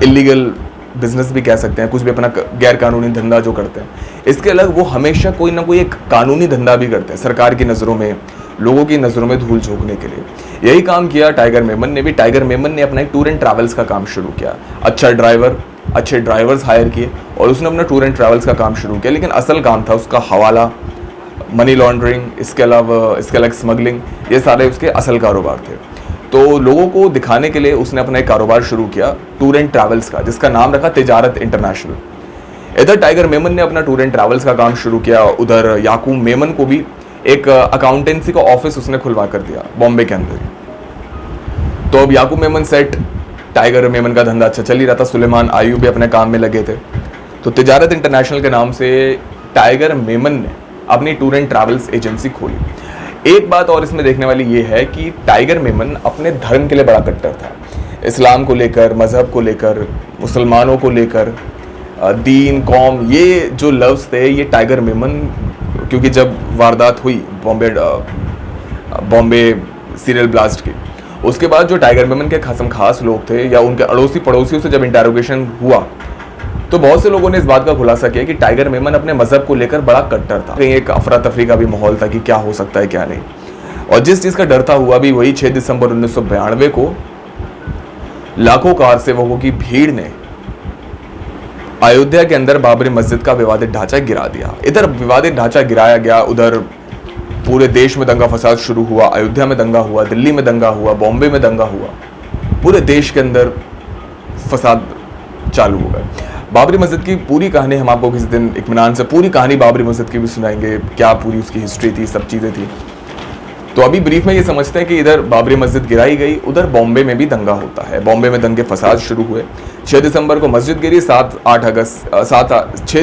इलीगल बिजनेस भी कह सकते हैं, कुछ भी अपना गैर कानूनी धंधा जो करते हैं, इसके अलग वो हमेशा कोई ना कोई एक कानूनी धंधा भी करते हैं, सरकार की नज़रों में, लोगों की नज़रों में धूल झोंकने के लिए। यही काम किया टाइगर मेमन ने भी। टाइगर मेमन ने अपना एक टूर एंड ट्रैवल्स का काम शुरू किया, अच्छे ड्राइवर्स हायर किए और उसने अपना टूर एंड ट्रैवल्स का काम शुरू किया। लेकिन असल काम था उसका हवाला, मनी लॉन्ड्रिंग, इसके अलावा स्मगलिंग, ये सारे उसके असल कारोबार थे। तो लोगों को दिखाने के लिए उसने अपना एक कारोबार शुरू किया टूर एंड ट्रैवल्स का, जिसका नाम रखा तिजारत इंटरनेशनल। इधर टाइगर मेमन ने अपना टूर एंड ट्रैवल्स का काम शुरू किया, उधर याकूब मेमन को भी एक अकाउंटेंसी का ऑफिस उसने खुलवा कर दिया बॉम्बे के अंदर। तो अब याकूब मेमन सेट, टाइगर मेमन का धंधा अच्छा चल ही रहा था, सुलेमान आयूब भी अपने काम में लगे थे। तो तिजारत इंटरनेशनल के नाम से टाइगर मेमन ने अपनी टूर एंड ट्रैवल्स एजेंसी खोली। एक बात और इसमें देखने वाली ये है कि टाइगर मेमन अपने धर्म के लिए बड़ा कट्टर था, इस्लाम को लेकर, मज़हब को लेकर, मुसलमानों को लेकर, दीन, कौम, ये जो लफ्ज़ थे ये टाइगर मेमन, क्योंकि जब वारदात हुई बॉम्बे सीरियल ब्लास्ट की, उसके बाद जो टाइगर मेमन के खास लोग थे या उनके अड़ोसी पड़ोसियों से जब इंटरोगेशन हुआ तो बहुत से लोगों ने इस बात का खुलासा किया कि टाइगर मेमन अपने मजहब को लेकर बड़ा कट्टर था। कहीं एक अफरा तफरी का भी माहौल था कि क्या हो सकता है क्या नहीं, और जिस चीज का डर था हुआ भी वही। 6 दिसंबर 1992 को लाखों कार सेवकों की भीड़ ने अयोध्या के अंदर बाबरी मस्जिद का विवादित ढांचा गिरा दिया। इधर विवादित ढांचा गिराया गया, उधर पूरे देश में दंगा फसाद शुरू हुआ। अयोध्या में दंगा हुआ, दिल्ली में दंगा हुआ, बॉम्बे में दंगा हुआ, पूरे देश के अंदर फसाद चालू हो गए। बाबरी मस्जिद की पूरी कहानी हम आपको किसी दिन इत्मीनान से पूरी कहानी बाबरी मस्जिद की भी सुनाएंगे, क्या पूरी उसकी हिस्ट्री थी, सब चीज़ें थी। तो अभी ब्रीफ में ये समझते हैं कि इधर बाबरी मस्जिद गिराई गई, उधर बॉम्बे में भी दंगा होता है। बॉम्बे में दंगे फसाद शुरू हुए। 6 दिसंबर को मस्जिद गिरी, 6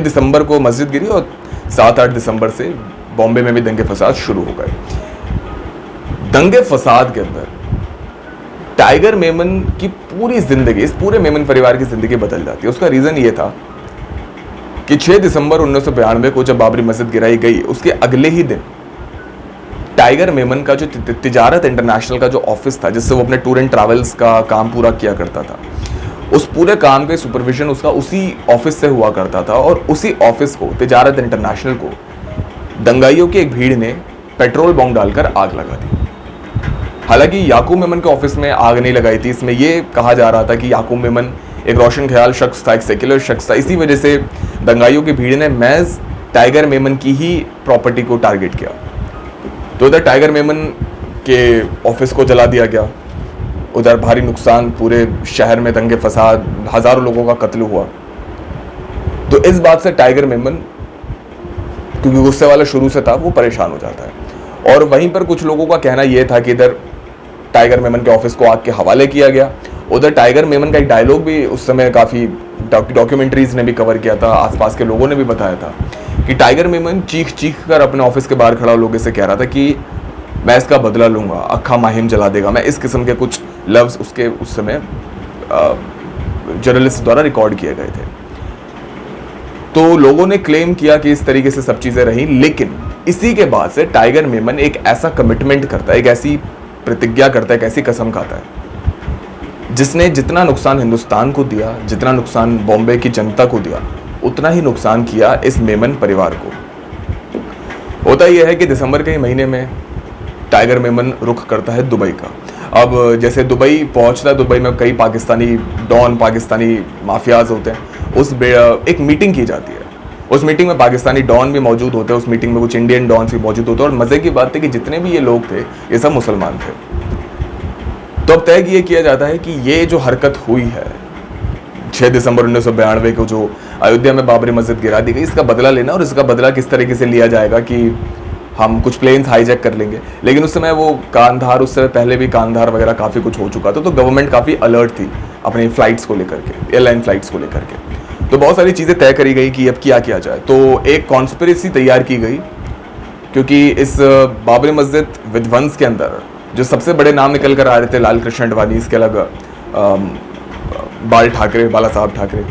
दिसंबर को मस्जिद गिरी और 7-8 दिसंबर से बॉम्बे में भी दंगे फसाद शुरू हो गए। दंगे फसाद के अंदर टाइगर मेमन की पूरी जिंदगी, इस पूरे मेमन परिवार की जिंदगी बदल जाती है। उसका रीजन ये था कि 6 दिसंबर 1992 को जब बाबरी मस्जिद गिराई गई, उसके अगले ही दिन टाइगर मेमन का जो तिजारत इंटरनेशनल का जो ऑफिस था, जिससे वो अपने टूर एंड ट्रैवल्स का काम पूरा किया करता था, उस पूरे काम के सुपरविजन उसका उसी ऑफिस से हुआ करता था। और उसी ऑफिस को, तिजारत इंटरनेशनल को, दंगाइयों की एक भीड़ ने पेट्रोल बॉम्ब डालकर आग लगा दी। हालांकि याकूब मेमन के ऑफिस में आग नहीं लगाई थी। इसमें यह कहा जा रहा था कि याकूब मेमन एक रोशन ख्याल शख्स था, एक सेक्युलर शख्स था। इसी वजह से दंगाइयों की भीड़ ने महज टाइगर मेमन की ही प्रॉपर्टी को टारगेट किया। तो इधर टाइगर मेमन के ऑफिस को जला दिया गया, उधर भारी नुकसान, पूरे शहर में दंगे फसाद, हजारों लोगों का कत्ल हुआ। तो इस बात से टाइगर मेमन, क्योंकि गुस्से वाला शुरू से था, वो परेशान हो जाता है। और वहीं पर कुछ लोगों का कहना यह था कि इधर टाइगर मेमन के ऑफिस को आग के हवाले किया गया। उधर टाइगर मेमन का एक डायलॉग भी उस समय काफ़ी डॉक्यूमेंट्रीज ने भी कवर किया था, आसपास के लोगों ने भी बताया था कि टाइगर मेमन चीख चीख कर अपने ऑफिस के बाहर खड़ा लोगों से कह रहा था कि मैं इसका बदला लूंगा, अक्खा माहिम जला देगा। मैं इस किस्म के कुछ लफ्ज़ उसके उस समय जर्नलिस्ट द्वारा रिकॉर्ड किए गए थे। तो लोगों ने क्लेम किया कि इस तरीके से सब चीज़ें रहीं, लेकिन इसी के बाद से टाइगर मेमन एक ऐसा कमिटमेंट करता है, एक ऐसी प्रतिज्ञा करता है, एक ऐसी कसम खाता है जिसने जितना नुकसान हिंदुस्तान को दिया, जितना नुकसान बॉम्बे की जनता को दिया, उतना ही नुकसान किया इस मेमन परिवार को। होता यह है कि दिसंबर के महीने में टाइगर मेमन रुख करता है दुबई का। अब जैसे दुबई पहुंचता है, दुबई में कई पाकिस्तानी डॉन, पाकिस्तानी माफियाज होते हैं। एक मीटिंग की जाती है, उस मीटिंग में पाकिस्तानी डॉन भी मौजूद होते हैं, उस मीटिंग में कुछ इंडियन डॉन्स भी मौजूद होते हैं। और मज़े की बात है कि जितने भी ये लोग थे, ये सब मुसलमान थे। तो अब तय ये किया जाता है कि ये जो हरकत हुई है 6 दिसंबर 1992 को, जो अयोध्या में बाबरी मस्जिद गिरा दी गई, इसका बदला लेना, और इसका बदला किस तरीके से लिया जाएगा कि हम कुछ प्लेन्स हाईजैक कर लेंगे। लेकिन उस समय वो कांधार, उस समय पहले भी कांधार वगैरह काफ़ी कुछ हो चुका था, तो गवर्नमेंट काफ़ी अलर्ट थी अपनी फ्लाइट्स को लेकर के, एयरलाइन फ्लाइट्स को लेकर के। तो बहुत सारी चीज़ें तय करी गई कि अब क्या किया जाए। तो एक कॉन्स्पिरेसी तैयार की गई, क्योंकि इस बाबरी मस्जिद विध्वंस के अंदर जो सबसे बड़े नाम निकल कर आ रहे थे, लाल कृष्ण अडवाणी, इसके अलग बाला साहब ठाकरे।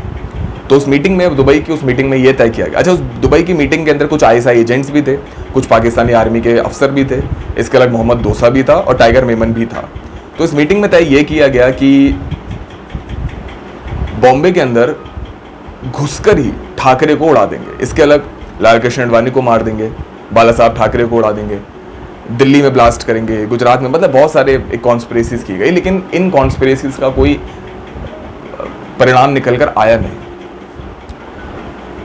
तो उस मीटिंग में, दुबई की उस मीटिंग में ये तय किया गया। अच्छा, उस दुबई की मीटिंग के अंदर कुछ ISI एजेंट्स भी थे, कुछ पाकिस्तानी आर्मी के अफसर भी थे, इसके अलग मोहम्मद दोसा भी था और टाइगर मेमन भी था। तो इस मीटिंग में तय ये किया गया कि बॉम्बे के अंदर घुसकर ही ठाकरे को उड़ा देंगे, इसके अलग लाल कृष्ण अडवाणी को मार देंगे, बाला साहब ठाकरे को उड़ा देंगे, दिल्ली में ब्लास्ट करेंगे, गुजरात में, मतलब बहुत सारे एक कॉन्स्पिरेसीज की गई। लेकिन इन कॉन्स्पिरेसीज का कोई परिणाम निकलकर आया नहीं।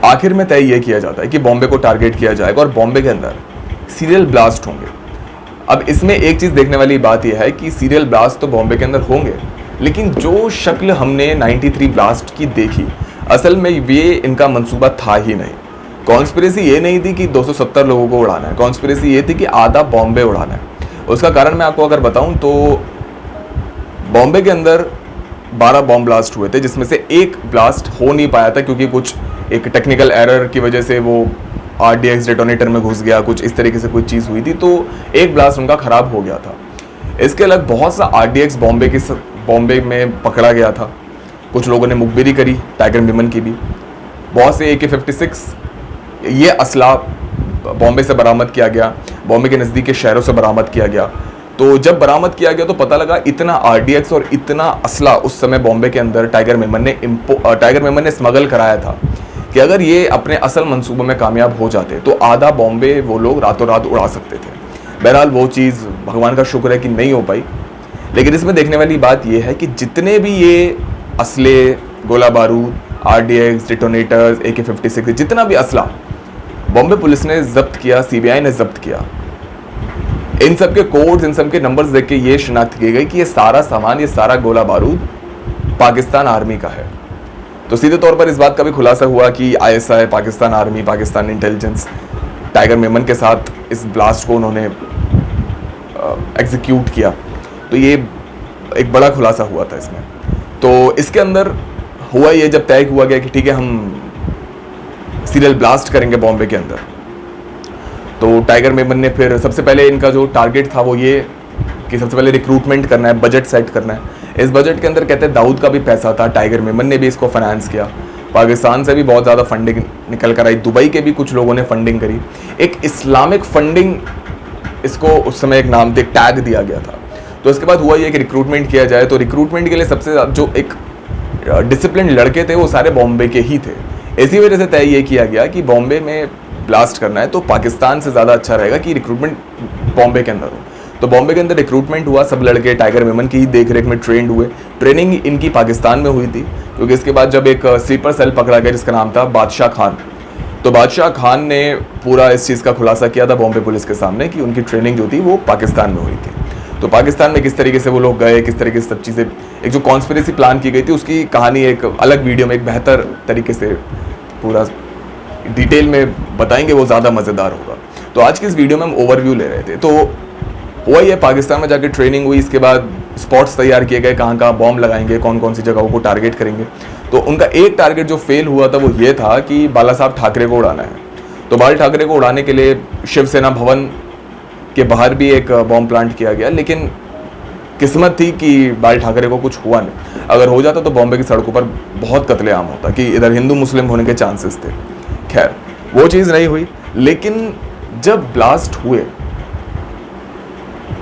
आखिर में तय यह किया जाता है कि बॉम्बे को टारगेट किया जाएगा और बॉम्बे के अंदर सीरियल ब्लास्ट होंगे। अब इसमें एक चीज़ देखने वाली बात यह है कि सीरियल ब्लास्ट तो बॉम्बे के अंदर होंगे, लेकिन जो शक्ल हमने 93 ब्लास्ट की देखी, असल में ये इनका मंसूबा था ही नहीं। कॉन्स्पिरेसी ये नहीं थी कि 270 लोगों को उड़ाना है, कॉन्स्पिरेसी ये थी कि आधा बॉम्बे उड़ाना है। उसका कारण मैं आपको अगर बताऊं तो बॉम्बे के अंदर 12 बॉम्ब ब्लास्ट हुए थे, जिसमें से एक ब्लास्ट हो नहीं पाया था क्योंकि कुछ एक टेक्निकल एरर की वजह से वो RDX डेटोनेटर में घुस गया, कुछ इस तरीके से कोई चीज़ हुई थी, तो एक ब्लास्ट उनका ख़राब हो गया था। इसके अलग बहुत सा RDX बॉम्बे में पकड़ा गया था। कुछ लोगों ने मुखबिरी करी टाइगर मेमन की भी। बहुत से AK-56 ये असला बॉम्बे से बरामद किया गया, बॉम्बे के नज़दीक के शहरों से बरामद किया गया। तो जब बरामद किया गया तो पता लगा इतना आरडीएक्स और इतना असला उस समय बॉम्बे के अंदर टाइगर मेमन ने स्मगल कराया था कि अगर ये अपने असल मंसूबों में कामयाब हो जाते तो आधा बॉम्बे वो लोग रातों रात उड़ा सकते थे। बहरहाल वो चीज़ भगवान का शुक्र है कि नहीं हो पाई। लेकिन इसमें देखने वाली बात यह है कि जितने भी ये असले, गोला बारूद, आरडीएक्स, डिटोनेटर्स, AK-47, जितना भी असला बॉम्बे पुलिस ने जब्त किया, सीबीआई ने जब्त किया, इन सब के कोड्स, इन सब के नंबर्स देख के ये शिनाख्त की गई कि ये सारा सामान, ये सारा गोला बारूद पाकिस्तान आर्मी का है। तो सीधे तौर पर इस बात का भी खुलासा हुआ कि ISI, Pakistan army, Pakistan intelligence tiger Memon के साथ इस ब्लास्ट को उन्होंने एग्जीक्यूट किया। तो ये एक बड़ा खुलासा हुआ था इसमें। तो इसके अंदर हुआ ये, जब तय हुआ गया कि ठीक है हम सीरियल ब्लास्ट करेंगे बॉम्बे के अंदर, तो टाइगर मेमन ने फिर सबसे पहले इनका जो टारगेट था वो ये कि सबसे पहले रिक्रूटमेंट करना है, बजट सेट करना है। इस बजट के अंदर कहते हैं दाऊद का भी पैसा था, टाइगर मेमन ने भी इसको फाइनेंस किया, पाकिस्तान से भी बहुत ज़्यादा फंडिंग निकल कर आई, दुबई के भी कुछ लोगों ने फंडिंग करी। एक इस्लामिक फंडिंग इसको उस समय एक नाम एक टैग दिया गया था। तो इसके बाद हुआ ये कि रिक्रूटमेंट किया जाए, तो रिक्रूटमेंट के लिए सबसे जो एक डिसिप्लिन लड़के थे वो सारे बॉम्बे के ही थे। इसी वजह से तय ये किया गया कि बॉम्बे में ब्लास्ट करना है तो पाकिस्तान से ज़्यादा अच्छा रहेगा कि रिक्रूटमेंट बॉम्बे के अंदर हो। तो बॉम्बे के अंदर रिक्रूटमेंट हुआ, सब लड़के टाइगर मेमन की ही देख रेख में ट्रेंड हुए। ट्रेनिंग इनकी पाकिस्तान में हुई थी, क्योंकि इसके बाद जब एक स्लीपर सेल पकड़ा गया जिसका नाम था बादशाह खान, तो बादशाह खान ने पूरा इस चीज़ का खुलासा किया था बॉम्बे पुलिस के सामने कि उनकी ट्रेनिंग जो थी वो पाकिस्तान में हुई थी। तो पाकिस्तान में किस तरीके से वो लोग गए, किस तरीके से सब चीज़ें, एक जो कॉन्स्पिरेसी प्लान की गई थी उसकी कहानी एक अलग वीडियो में एक बेहतर तरीके से पूरा डिटेल में बताएंगे, वो ज़्यादा मज़ेदार होगा। तो आज की इस वीडियो में हम ओवरव्यू ले रहे थे। तो हुआ ये, पाकिस्तान में जाके ट्रेनिंग हुई, इसके बाद स्पॉट्स तैयार किए गए, कहाँ कहाँ बॉम्ब लगाएंगे, कौन कौन सी जगहों को टारगेट करेंगे। तो उनका एक टारगेट जो फेल हुआ था वो ये था कि बाला साहब ठाकरे को उड़ाना है। तो बाल ठाकरे को उड़ाने के लिए शिवसेना भवन के बाहर भी एक बॉम्ब प्लांट किया गया, लेकिन किस्मत थी कि बाल ठाकरे को कुछ हुआ नहीं। अगर हो जाता तो बॉम्बे की सड़कों पर बहुत कत्लेआम होता, कि इधर हिंदू मुस्लिम होने के चांसेस थे। खैर वो चीज़ नहीं हुई। लेकिन जब ब्लास्ट हुए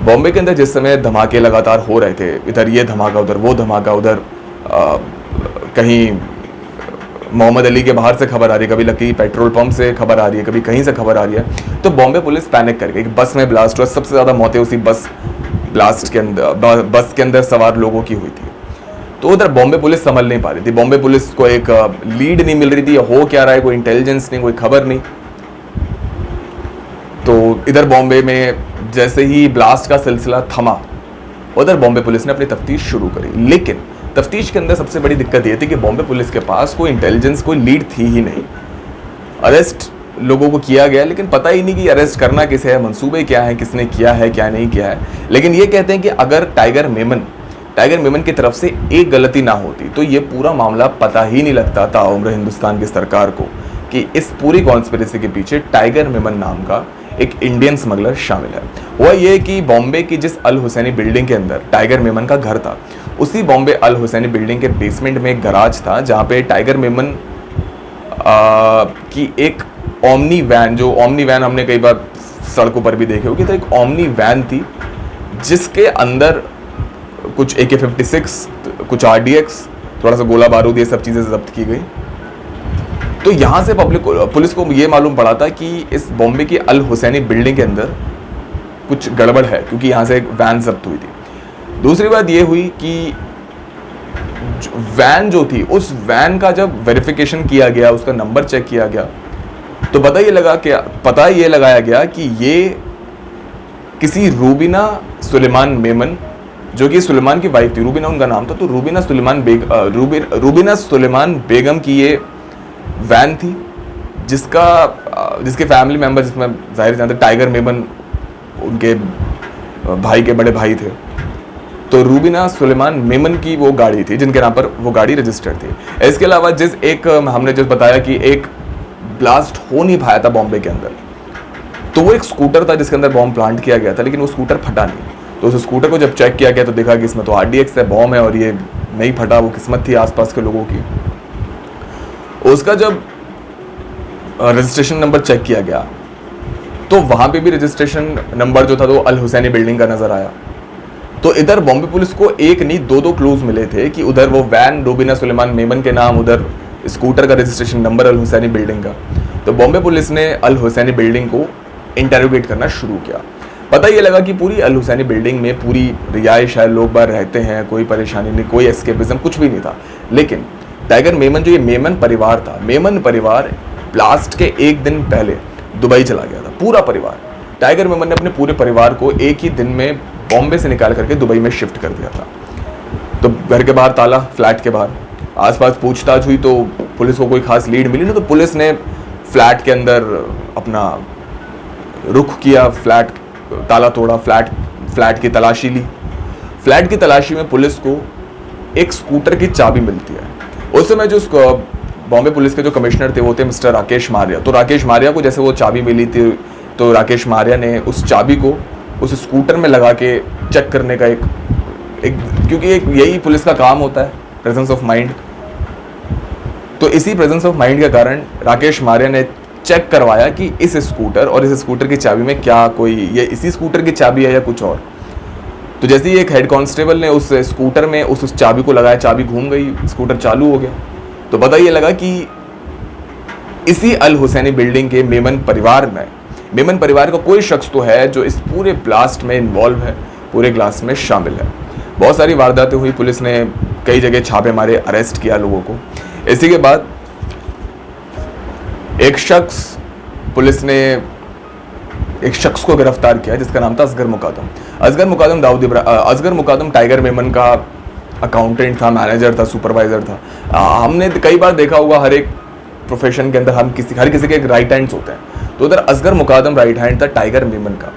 बॉम्बे के अंदर, जिस समय धमाके लगातार हो रहे थे, इधर ये धमाका, उधर वो धमाका, उधर कहीं मोहम्मद अली के बाहर से खबर आ रही है, कभी लकी पेट्रोल पंप से खबर आ रही है, कभी कहीं से खबर आ रही है, तो बॉम्बे पुलिस पैनिक कर गई। बस में ब्लास्ट हुआ, सबसे ज़्यादा मौतें उसी बस ब्लास्ट के अंदर, बस के अंदर सवार लोगों की हुई थी। तो उधर बॉम्बे पुलिस संभल नहीं पा रही थी। बॉम्बे पुलिस को एक लीड नहीं मिल रही थी, हो क्या रहा है, कोई इंटेलिजेंस नहीं, कोई खबर नहीं। तो इधर बॉम्बे में जैसे ही ब्लास्ट का सिलसिला थमा, उधर बॉम्बे पुलिस ने अपनी तफ्तीश शुरू करी। लेकिन तफ्तीश के अंदर सबसे बड़ी दिक्कत ये थी कि बॉम्बे पुलिस के पास कोई इंटेलिजेंस, कोई लीड थी ही नहीं। अरेस्ट लोगों को किया गया, लेकिन पता ही नहीं कि अरेस्ट करना किसे है, मंसूबे क्या है, किसने किया है, क्या नहीं किया है। लेकिन ये कहते हैं कि अगर टाइगर मेमन की तरफ से एक गलती ना होती तो ये पूरा मामला पता ही नहीं लगता था उम्र हिंदुस्तान की सरकार को कि इस पूरी कॉन्स्पिरेसी के पीछे टाइगर मेमन नाम का एक इंडियन स्मगलर शामिल है। हुआ ये कि बॉम्बे की जिस अल हुसैनी बिल्डिंग के अंदर टाइगर मेमन का घर था, उसी बॉम्बे अल हुसैनी बिल्डिंग के बेसमेंट में एक गराज था, जहाँ पे टाइगर मेमन की एक ओमनी वैन, जो ओमनी वैन हमने कई बार सड़कों पर भी देखे होगी, तो एक ओमनी वैन थी जिसके अंदर कुछ AK-46, कुछ RDX, थोड़ा सा गोला बारूद, ये सब चीज़ें जब्त की गई। तो यहाँ से पुलिस को ये मालूम पड़ा था कि इस बॉम्बे की अल हुसैनी बिल्डिंग के अंदर कुछ गड़बड़ है, क्योंकि यहाँ से एक वैन जब्त हुई थी। दूसरी बात ये हुई कि वैन जो थी, उस वैन का जब वेरिफिकेशन किया गया, उसका नंबर चेक किया गया, तो पता ये लगाया गया कि ये किसी रूबीना सुलेमान मेमन, जो कि सुलेमान की वाइफ थी, रूबीना उनका नाम था, तो रूबीना सुलेमान बेगम की ये वैन थी, जिसके फैमिली मेंबर, जिसमें जाहिर जानते टाइगर मेमन उनके भाई के बड़े भाई थे, तो रूबीना सुलेमान मेमन की वो गाड़ी थी जिनके नाम पर वो गाड़ी रजिस्टर्ड थी। इसके अलावा हमने जिस बताया कि एक ब्लास्ट हो नहीं पाया था बॉम्बे के अंदर, तो वो एक स्कूटर था जिसके अंदर बॉम्ब प्लांट किया गया था, लेकिन वो स्कूटर फटा नहीं। तो उस स्कूटर को जब चेक किया गया तो देखा कि इसमें तो RDX है, बॉम्ब है, और ये नहीं फटा। वो किस्मत थी आसपास के लोगों की। उसका जब रजिस्ट्रेशन नंबर चेक किया गया तो वहाँ पे भी रजिस्ट्रेशन नंबर जो था वो अल हुसैनी बिल्डिंग का नज़र आया। तो इधर बॉम्बे पुलिस को एक नहीं दो क्लूज मिले थे कि उधर वो वैन रूबीना सुलेमान मेमन के नाम, उधर स्कूटर का रजिस्ट्रेशन नंबर अल हुसैनी बिल्डिंग का। तो बॉम्बे पुलिस ने अल हुसैनी बिल्डिंग को इंटेरोगेट करना शुरू किया। पता ये लगा कि पूरी अल हुसैनी बिल्डिंग में पूरी रिहाइश है, लोग बाहर रहते हैं, कोई परेशानी नहीं, कोई एस्केपिज्म कुछ भी नहीं था। लेकिन टाइगर मेमन, जो ये मेमन परिवार था, मेमन परिवार ब्लास्ट के एक दिन पहले दुबई चला गया था, पूरा परिवार। टाइगर मेमन ने अपने पूरे परिवार को एक ही दिन में बॉम्बे से निकाल करके दुबई में शिफ्ट कर दिया था। तो घर के बाहर ताला, फ्लैट के बाहर। आसपास पूछताछ हुई तो पुलिस को कोई खास लीड मिली नहीं, तो पुलिस ने फ्लैट के अंदर अपना रुख किया, फ्लैट ताला तोड़ा, फ्लैट की तलाशी ली। फ्लैट की तलाशी में पुलिस को एक स्कूटर की चाबी मिलती है। उस समय जो बॉम्बे पुलिस के जो कमिश्नर थे वो थे मिस्टर राकेश मारिया। तो राकेश मारिया को जैसे वो चाबी मिली थी, तो राकेश मारिया ने उस चाबी को उस स्कूटर में लगा के चेक करने का एक क्योंकि यही पुलिस का काम होता है, प्रेजेंस ऑफ माइंड। तो इसी प्रेजेंस ऑफ माइंड के कारण राकेश मारिया ने चेक करवाया कि इस स्कूटर और इस स्कूटर की चाबी में क्या कोई ये इसी स्कूटर की चाबी है या कुछ और। तो जैसे ही एक हेड कांस्टेबल ने उस स्कूटर में उस चाबी को लगाया, चाबी घूम गई, स्कूटर चालू हो गया। तो पता ये लगा कि इसी अल हुसैनी बिल्डिंग के मेमन परिवार का कोई शख्स तो है जो इस पूरे ब्लास्ट में इन्वॉल्व है, पूरे ब्लास्ट में शामिल है। बहुत सारी वारदातें हुई, पुलिस ने कई जगह छापे मारे, अरेस्ट किया लोगों को। इसी के बाद पुलिस ने एक शख्स को गिरफ्तार किया जिसका नाम था असगर मुकादम टाइगर मेमन का अकाउंटेंट था, मैनेजर था, सुपरवाइजर था। हमने कई बार देखा होगा हर एक प्रोफेशन के अंदर हर किसी के एक राइट हैंड्स होते हैं। तो उधर असगर मुकादम राइट हैंड था टाइगर मेमन का।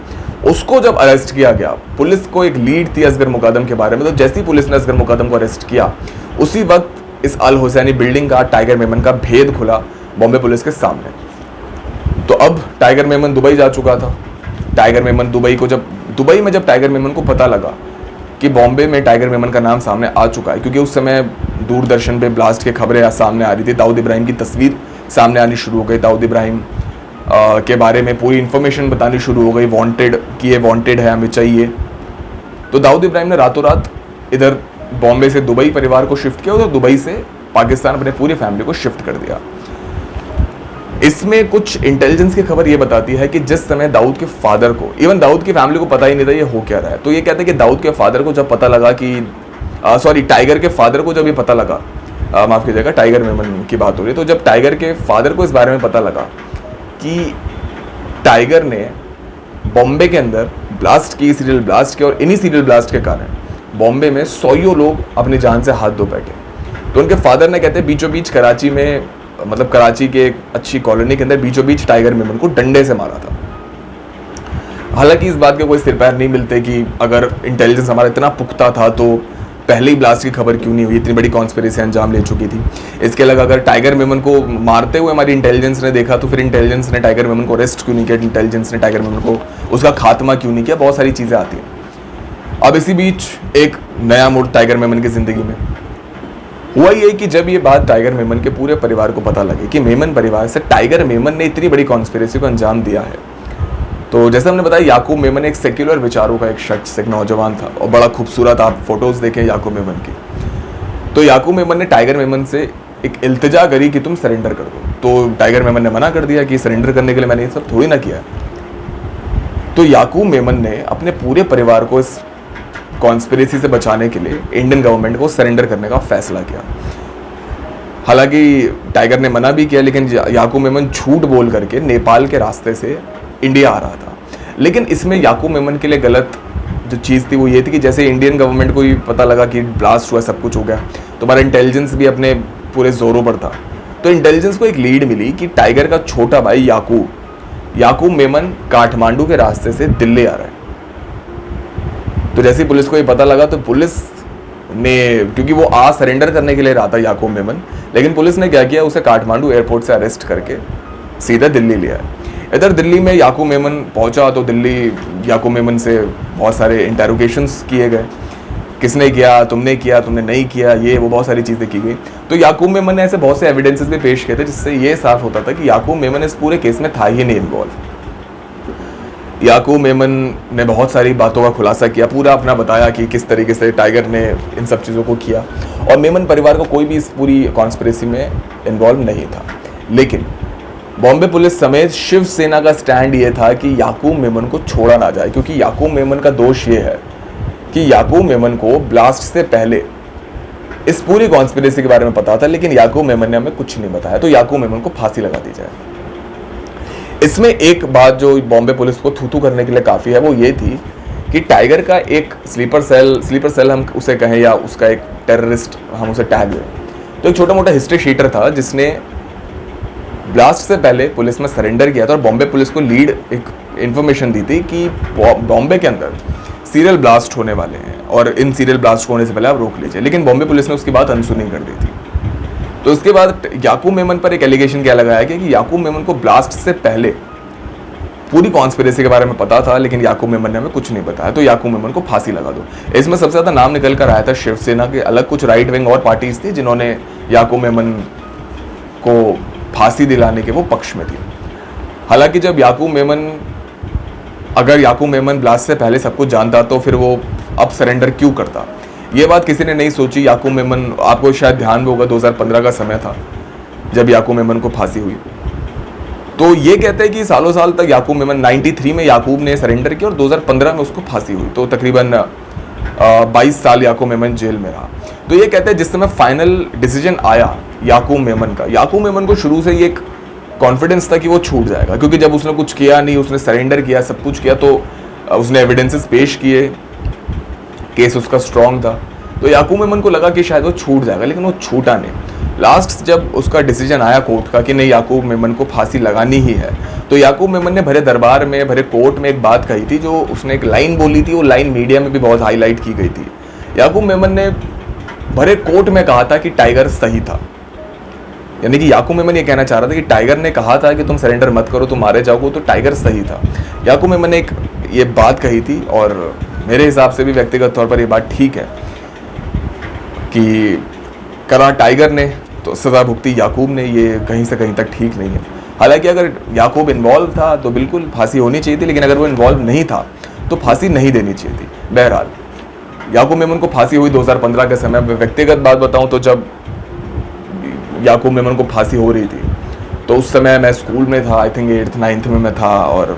उसको जब अरेस्ट किया गया, पुलिस को एक लीड थी असगर मुकादम के बारे में, तो जैसे ही पुलिस ने असगर मुकादम को अरेस्ट किया, उसी वक्त इस अल हुसैनी बिल्डिंग का टाइगर मेमन का भेद खुला बॉम्बे पुलिस के सामने। तो अब टाइगर मेमन दुबई जा चुका था। टाइगर मेमन दुबई में जब टाइगर मेमन को पता लगा कि बॉम्बे में टाइगर मेमन का नाम सामने आ चुका है, क्योंकि उस समय दूरदर्शन पे ब्लास्ट की खबरें सामने आ रही थी, दाऊद इब्राहिम की तस्वीर सामने आनी शुरू हो गई, दाऊद इब्राहिम के बारे में पूरी इन्फॉर्मेशन बतानी शुरू हो गई, वांटेड है, हमें चाहिए। तो दाऊद इब्राहिम ने रातों रात इधर बॉम्बे से दुबई परिवार को शिफ्ट किया और दुबई से पाकिस्तान अपने पूरी फैमिली को शिफ्ट कर दिया। इसमें कुछ इंटेलिजेंस की खबर ये बताती है कि जिस समय दाऊद के फादर को, इवन दाऊद की फैमिली को पता ही नहीं था ये हो क्या रहा है। तो ये कहते हैं कि दाऊद के फादर को जब पता लगा कि टाइगर के फादर को जब ये पता लगा, माफ़ कीजिएगा, टाइगर मेमन की बात हो रही है। तो जब टाइगर के फादर को इस बारे में पता लगा कि टाइगर ने बॉम्बे के अंदर सीरियल ब्लास्ट किया और इन्हीं सीरियल ब्लास्ट के कारण बॉम्बे में 100 लोग अपनी जान से हाथ धो बैठे, तो उनके फादर ने, कहते हैं, बीचों बीच कराची में, मतलब कराची के एक अच्छी कॉलोनी के अंदर बीचों बीच टाइगर मेमन को डंडे से मारा था। हालांकि इस बात के कोई सिर पैर नहीं मिलते कि अगर इंटेलिजेंस हमारा इतना पुख्ता था तो पहले ही ब्लास्ट की खबर क्यों नहीं हुई, इतनी बड़ी कॉन्स्पिरेसी अंजाम ले चुकी थी। इसके अलावा अगर टाइगर मेमन को मारते हुए हमारी इंटेलिजेंस ने देखा तो फिर इंटेलिजेंस ने टाइगर मेमन को अरेस्ट क्यों नहीं किया, इंटेलिजेंस ने टाइगर मेमन को उसका खात्मा क्यों नहीं किया, बहुत सारी चीज़ें आती हैं। अब इसी बीच एक नया मोड़ टाइगर मेमन की ज़िंदगी में हुआ ये कि जब ये बात टाइगर मेमन के पूरे परिवार को पता लगी कि मेमन परिवार से टाइगर मेमन ने इतनी बड़ी कॉन्स्पिरेसी को अंजाम दिया है, तो जैसे हमने बताया, याकूब मेमन एक सेक्युलर विचारों का एक शख्स, एक नौजवान था और बड़ा खूबसूरत, आप फोटोज़ देखें याकूब मेमन की। तो याकूब मेमन ने टाइगर मेमन से एक इल्तिजा करी कि तुम सरेंडर कर दो। तो टाइगर मेमन ने मना कर दिया कि सरेंडर करने के लिए मैंने ये सब थोड़ी ना किया। तो याकूब मेमन ने अपने पूरे परिवार को इस कॉन्स्पिरेसी से बचाने के लिए इंडियन गवर्नमेंट को सरेंडर करने का फैसला किया। हालांकि टाइगर ने मना भी किया, लेकिन याकूब मेमन झूठ बोल करके नेपाल के रास्ते से इंडिया आ रहा था। लेकिन इसमें याकूब मेमन के लिए गलत जो चीज़ थी वो ये थी कि जैसे इंडियन गवर्नमेंट को ही पता लगा कि ब्लास्ट हुआ, सब कुछ हो गया, तो हमारा इंटेलिजेंस भी अपने पूरे जोरों पर था। तो इंटेलिजेंस को एक लीड मिली कि टाइगर का छोटा भाई याकूब मेमन काठमांडू के रास्ते से दिल्ली आ रहा है। तो जैसे ही पुलिस को ये पता लगा तो पुलिस ने, क्योंकि वो सरेंडर करने के लिए रहा था याकूब मेमन, लेकिन पुलिस ने क्या किया, उसे काठमांडू एयरपोर्ट से अरेस्ट करके सीधा दिल्ली लिया। इधर दिल्ली में याकूब मेमन पहुंचा तो दिल्ली याकूब मेमन से बहुत सारे इंटेरोगेशंस किए गए, किसने किया, तुमने किया, तुमने नहीं किया, ये वो बहुत सारी चीज़ें की गई। तो याकूब मेमन ने ऐसे बहुत से एविडेंसेस भी पेश किए थे जिससे ये साफ होता था कि याकूब मेमन इस पूरे केस में था ही नहीं इन्वॉल्व। याकूब मेमन ने बहुत सारी बातों का खुलासा किया, पूरा अपना बताया कि किस तरीके से टाइगर ने इन सब चीज़ों को किया, और मेमन परिवार को कोई भी इस पूरी कॉन्स्पिरेसी में इन्वॉल्व नहीं था। लेकिन बॉम्बे पुलिस समेत शिवसेना का स्टैंड ये था कि याकूब मेमन को छोड़ा ना जाए, क्योंकि याकूब मेमन का दोष ये है कि याकूब मेमन को ब्लास्ट से पहले इस पूरी कॉन्स्पिरेसी के बारे में पता था, लेकिन याकूब मेमन ने हमें कुछ नहीं बताया, तो याकूब मेमन को फांसी लगा दी जाए। इसमें एक बात जो बॉम्बे पुलिस को थू करने के लिए काफ़ी है, वो ये थी कि टाइगर का एक स्लीपर सेल हम उसे कहें, या उसका एक टेररिस्ट हम उसे टैग दें, तो एक छोटा मोटा हिस्ट्री शीटर था जिसने ब्लास्ट से पहले पुलिस में सरेंडर किया था, और बॉम्बे पुलिस को लीड एक इन्फॉर्मेशन दी थी कि बॉम्बे के अंदर सीरियल ब्लास्ट होने वाले हैं और इन सीरियल ब्लास्ट होने से पहले आप रोक लीजिए, लेकिन बॉम्बे पुलिस ने उसकी बात अनसुनी कर दी थी। तो उसके बाद याकूब मेमन पर एक एलिगेशन क्या लगाया गया कि याकूब मेमन को ब्लास्ट से पहले पूरी कॉन्स्पिरेसी के बारे में पता था, लेकिन याकूब मेमन ने हमें कुछ नहीं बताया, तो याकूब मेमन को फांसी लगा दो। इसमें सबसे ज़्यादा नाम निकल कर आया था शिवसेना के, अलग कुछ राइट विंग और पार्टीज थी जिन्होंने याकूब मेमन को फांसी दिलाने के वो पक्ष में थी। हालांकि जब अगर याकूब मेमन ब्लास्ट से पहले सब कुछ जानता तो फिर वो अब सरेंडर क्यों करता, ये बात किसी ने नहीं सोची। याकूब मेमन, आपको शायद ध्यान में होगा, 2015 का समय था जब याकूब मेमन को फांसी हुई। तो ये कहते हैं कि सालों साल तक याकूब मेमन 93 में याकूब ने सरेंडर किया और 2015 में उसको फांसी हुई, तो तकरीबन 22 साल याकूब मेमन जेल में रहा। तो ये कहते हैं जिस समय फाइनल डिसीजन आया याकूब मेमन का, याकूब मेमन को शुरू से ये एक कॉन्फिडेंस था कि वो छूट जाएगा, क्योंकि जब उसने कुछ किया नहीं, उसने सरेंडर किया, सब कुछ किया, तो उसने एविडेंसेस पेश किए, केस उसका स्ट्रॉन्ग था, तो याकूब मेमन को लगा कि शायद वो छूट जाएगा, लेकिन वो छूटा नहीं। लास्ट जब उसका डिसीजन आया कोर्ट का कि नहीं याकूब मेमन को फांसी लगानी ही है, तो याकूब मेमन ने भरे दरबार में, भरे कोर्ट में एक बात कही थी, जो उसने एक लाइन बोली थी, वो लाइन मीडिया में भी बहुत हाईलाइट की गई थी। याकूब मेमन ने भरे कोर्ट में कहा था कि टाइगर सही था, यानी कि याकूब मेमन ये कहना चाह रहा था कि टाइगर ने कहा था कि तुम सरेंडर मत करो, तुम मारे जाओगे, तो टाइगर सही था। याकूब मेमन ने एक ये बात कही थी, और मेरे हिसाब से भी व्यक्तिगत तौर पर ये बात ठीक है कि करा टाइगर ने तो सज़ा भुगती याकूब ने, ये कहीं से कहीं तक ठीक नहीं है। हालांकि अगर याकूब इन्वॉल्व था तो बिल्कुल फांसी होनी चाहिए थी, लेकिन अगर वो इन्वॉल्व नहीं था तो फांसी नहीं देनी चाहिए थी। बहरहाल याकूब मेमन को फांसी हुई 2015 के समय। व्यक्तिगत बात बताऊं तो जब याकूब मेमन को फांसी हो रही थी तो उस समय मैं स्कूल में था, आई थिंक 8th 9th में मैं था, और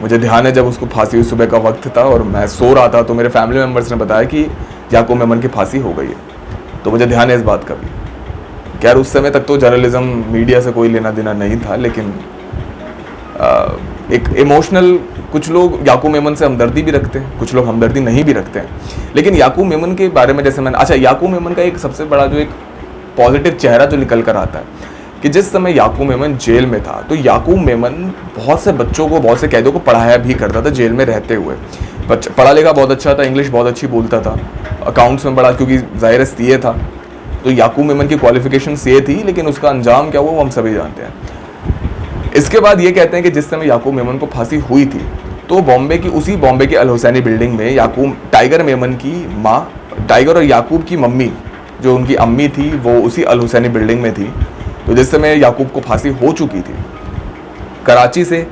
मुझे ध्यान है जब उसको फांसी हुई सुबह का वक्त था और मैं सो रहा था, तो मेरे फैमिली मेम्बर्स ने बताया कि याकूब मेमन की फांसी हो गई है, तो मुझे ध्यान है इस बात का भी। खैर उस समय तक तो जर्नलिज्म मीडिया से कोई लेना देना नहीं था, लेकिन एक इमोशनल, कुछ लोग याकूब मेमन से हमदर्दी भी रखते हैं, कुछ लोग हमदर्दी नहीं भी रखते हैं, लेकिन याकूब मेमन के बारे में जैसे मैंने, अच्छा याकूब मेमन का एक सबसे बड़ा जो एक पॉजिटिव चेहरा जो निकल कर आता है कि जिस समय याकूब मेमन जेल में था तो याकूब मेमन बहुत से बच्चों को, बहुत से कैदियों को पढ़ाया भी करता था जेल में रहते हुए। पढ़ा लिखा बहुत अच्छा था, इंग्लिश बहुत अच्छी बोलता था, अकाउंट्स में बड़ा, क्योंकि ज़ाहिर सीए था, तो याकूब मेमन की क्वालिफिकेशन सीए थी, लेकिन उसका अंजाम क्या हुआ वो हम सभी जानते हैं। इसके बाद ये कहते हैं कि जिस समय याकूब मेमन को फांसी हुई थी तो उसी बॉम्बे की अल हुसैनी बिल्डिंग में टाइगर मेमन की माँ, टाइगर और याकूब की मम्मी, जो उनकी अम्मी थी, वो उसी अल हुसैनी बिल्डिंग में थी। तो जिस समय याकूब को फांसी हो चुकी थी, कराची से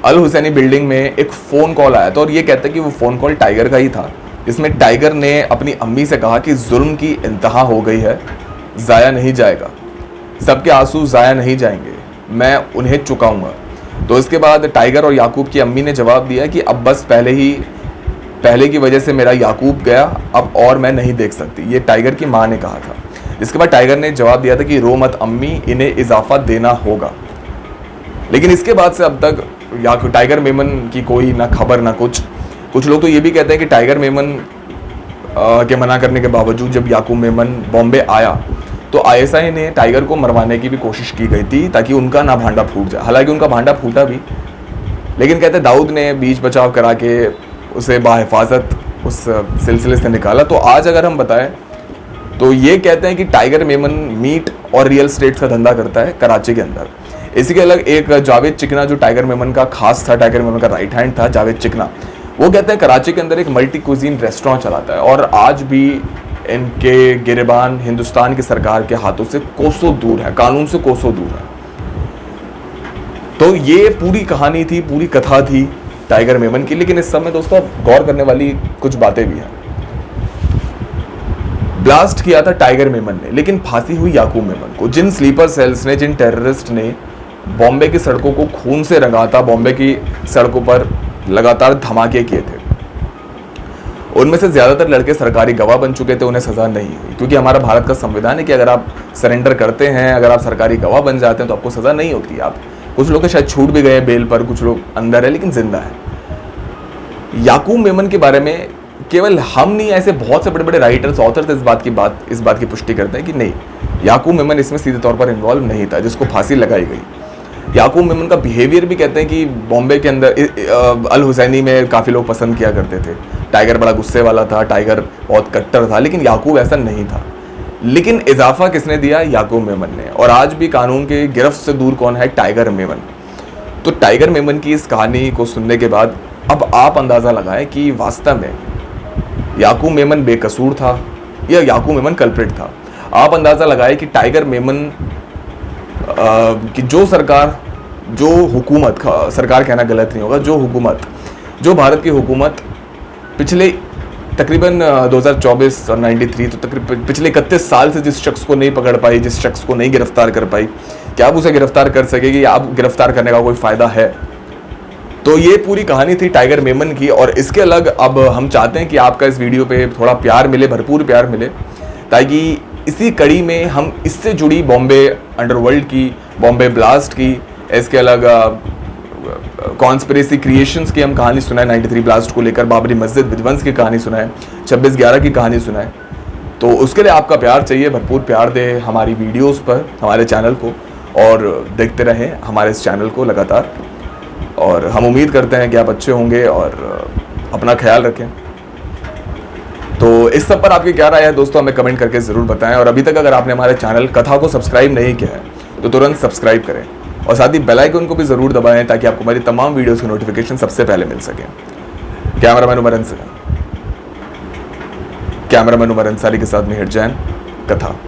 अल हुसैनी बिल्डिंग में एक फ़ोन कॉल आया था, और ये कहते हैं कि वो फ़ोन कॉल टाइगर का ही था, जिसमें टाइगर ने अपनी अम्मी से कहा कि जुल्म की इंतहा हो गई है, ज़ाया नहीं जाएगा, सबके आंसू ज़ाया नहीं जाएंगे, मैं उन्हें चुकाऊंगा। तो इसके बाद टाइगर और याकूब की अम्मी ने जवाब दिया कि अब बस पहले की वजह से मेरा याकूब गया, अब और मैं नहीं देख सकती, ये टाइगर की माँ ने कहा था। इसके बाद टाइगर ने जवाब दिया था कि रो मत अम्मी, इन्हें इजाफा देना होगा। लेकिन इसके बाद से अब तक टाइगर मेमन की कोई ना खबर ना कुछ लोग तो ये भी कहते हैं कि टाइगर मेमन के मना करने के बावजूद जब याकूब मेमन बॉम्बे आया तो आईएसआई ने टाइगर को मरवाने की भी कोशिश की गई थी ताकि उनका ना भांडा फूट जाए। हालांकि उनका भांडा फूटा भी, लेकिन कहते दाऊद ने बीच बचाव करा के उसे बाहिफाजत उस सिलसिले से निकाला। तो आज अगर हम बताएं तो ये कहते हैं कि टाइगर मेमन मीट और रियल स्टेट्स का धंधा करता है कराची के अंदर। इसी के अलग एक जावेद चिकना, जो टाइगर मेमन का खास था, टाइगर मेमन का राइट हैंड था जावेद चिकना, वो कहते हैं कराची के अंदर एक मल्टी कुजीन रेस्टोरेंट चलाता है, और आज भी इनके गिरबान हिंदुस्तान की सरकार के हाथों से कोसों दूर है, कानून से कोसों दूर है। तो ये पूरी कहानी थी, पूरी कथा थी टाइगर मेमन की। लेकिन इस समय दोस्तों गौर करने वाली कुछ बातें भी हैं। ब्लास्ट किया था टाइगर मेमन ने, लेकिन फांसी हुई याकूब मेमन को। जिन स्लीपर सेल्स ने, जिन टेररिस्ट ने बॉम्बे की सड़कों को खून से रंगा था, बॉम्बे की सड़कों पर लगातार धमाके किए थे, उनमें से ज्यादातर लड़के सरकारी गवाह बन चुके थे, उन्हें सजा नहीं हुई। क्योंकि हमारा भारत का संविधान है कि अगर आप सरेंडर करते हैं, अगर आप सरकारी गवाह बन जाते हैं तो आपको सजा नहीं होती। आप कुछ लोग शायद छूट भी गए बेल पर, कुछ लोग अंदर है लेकिन जिंदा है। याकूब मेमन के बारे में केवल हम नहीं, ऐसे बहुत से बड़े बड़े राइटर्स, ऑथर्स इस बात की पुष्टि करते हैं कि नहीं, याकूब मेमन इसमें सीधे तौर पर इन्वॉल्व नहीं था जिसको फांसी लगाई गई। याकूब मेमन का बिहेवियर भी कहते हैं कि बॉम्बे के अंदर अल हुसैनी में काफ़ी लोग पसंद किया करते थे। टाइगर बड़ा गुस्से वाला था, टाइगर बहुत कट्टर था, लेकिन याकूब ऐसा नहीं था। लेकिन इजाफा किसने दिया? याकूब मेमन ने। और आज भी कानून के गिरफ्त से दूर कौन है? टाइगर मेमन। तो टाइगर मेमन की इस कहानी को सुनने के बाद अब आप अंदाज़ा लगाएं कि वास्तव में याकूब मेमन बेकसूर था या याकूब मेमन कल्प्रिट था। आप अंदाज़ा लगाएं कि टाइगर मेमन कि जो सरकार, जो हुकूमत, सरकार कहना गलत नहीं होगा, जो भारत की हुकूमत पिछले तकरीबन 2024 और 93, तो तकरीबन पिछले 31 साल से जिस शख्स को नहीं पकड़ पाई, जिस शख्स को नहीं गिरफ्तार कर पाई, क्या आप उसे गिरफ्तार कर सकेगी? आप गिरफ्तार करने का कोई फ़ायदा है? तो ये पूरी कहानी थी टाइगर मेमन की। और इसके अलग अब हम चाहते हैं कि आपका इस वीडियो पे थोड़ा प्यार मिले, भरपूर प्यार मिले, ताकि इसी कड़ी में हम इससे जुड़ी बॉम्बे अंडरवर्ल्ड की, बॉम्बे ब्लास्ट की, इसके अलग कॉन्स्पिरेसी क्रिएशंस की हम कहानी सुनाए, 93 ब्लास्ट को लेकर बाबरी मस्जिद विध्वंस की कहानी सुनाए, 26/11 की कहानी सुनाए। तो उसके लिए आपका प्यार चाहिए, भरपूर प्यार दे हमारी वीडियोस पर, हमारे चैनल को, और देखते रहें हमारे इस चैनल को लगातार। और हम उम्मीद करते हैं कि आप अच्छे होंगे और अपना ख्याल रखें। तो इस सब पर आपकी क्या राय है दोस्तों, हमें कमेंट करके ज़रूर बताएं। और अभी तक अगर आपने हमारे चैनल कथा को सब्सक्राइब नहीं किया है तो तुरंत सब्सक्राइब करें और साथ ही बेल आइकन को भी ज़रूर दबाएं ताकि आपको हमारी तमाम वीडियोस की नोटिफिकेशन सबसे पहले मिल सके। कैमरामैन उमर अंसारी के साथ मिहिर जैन, कथा।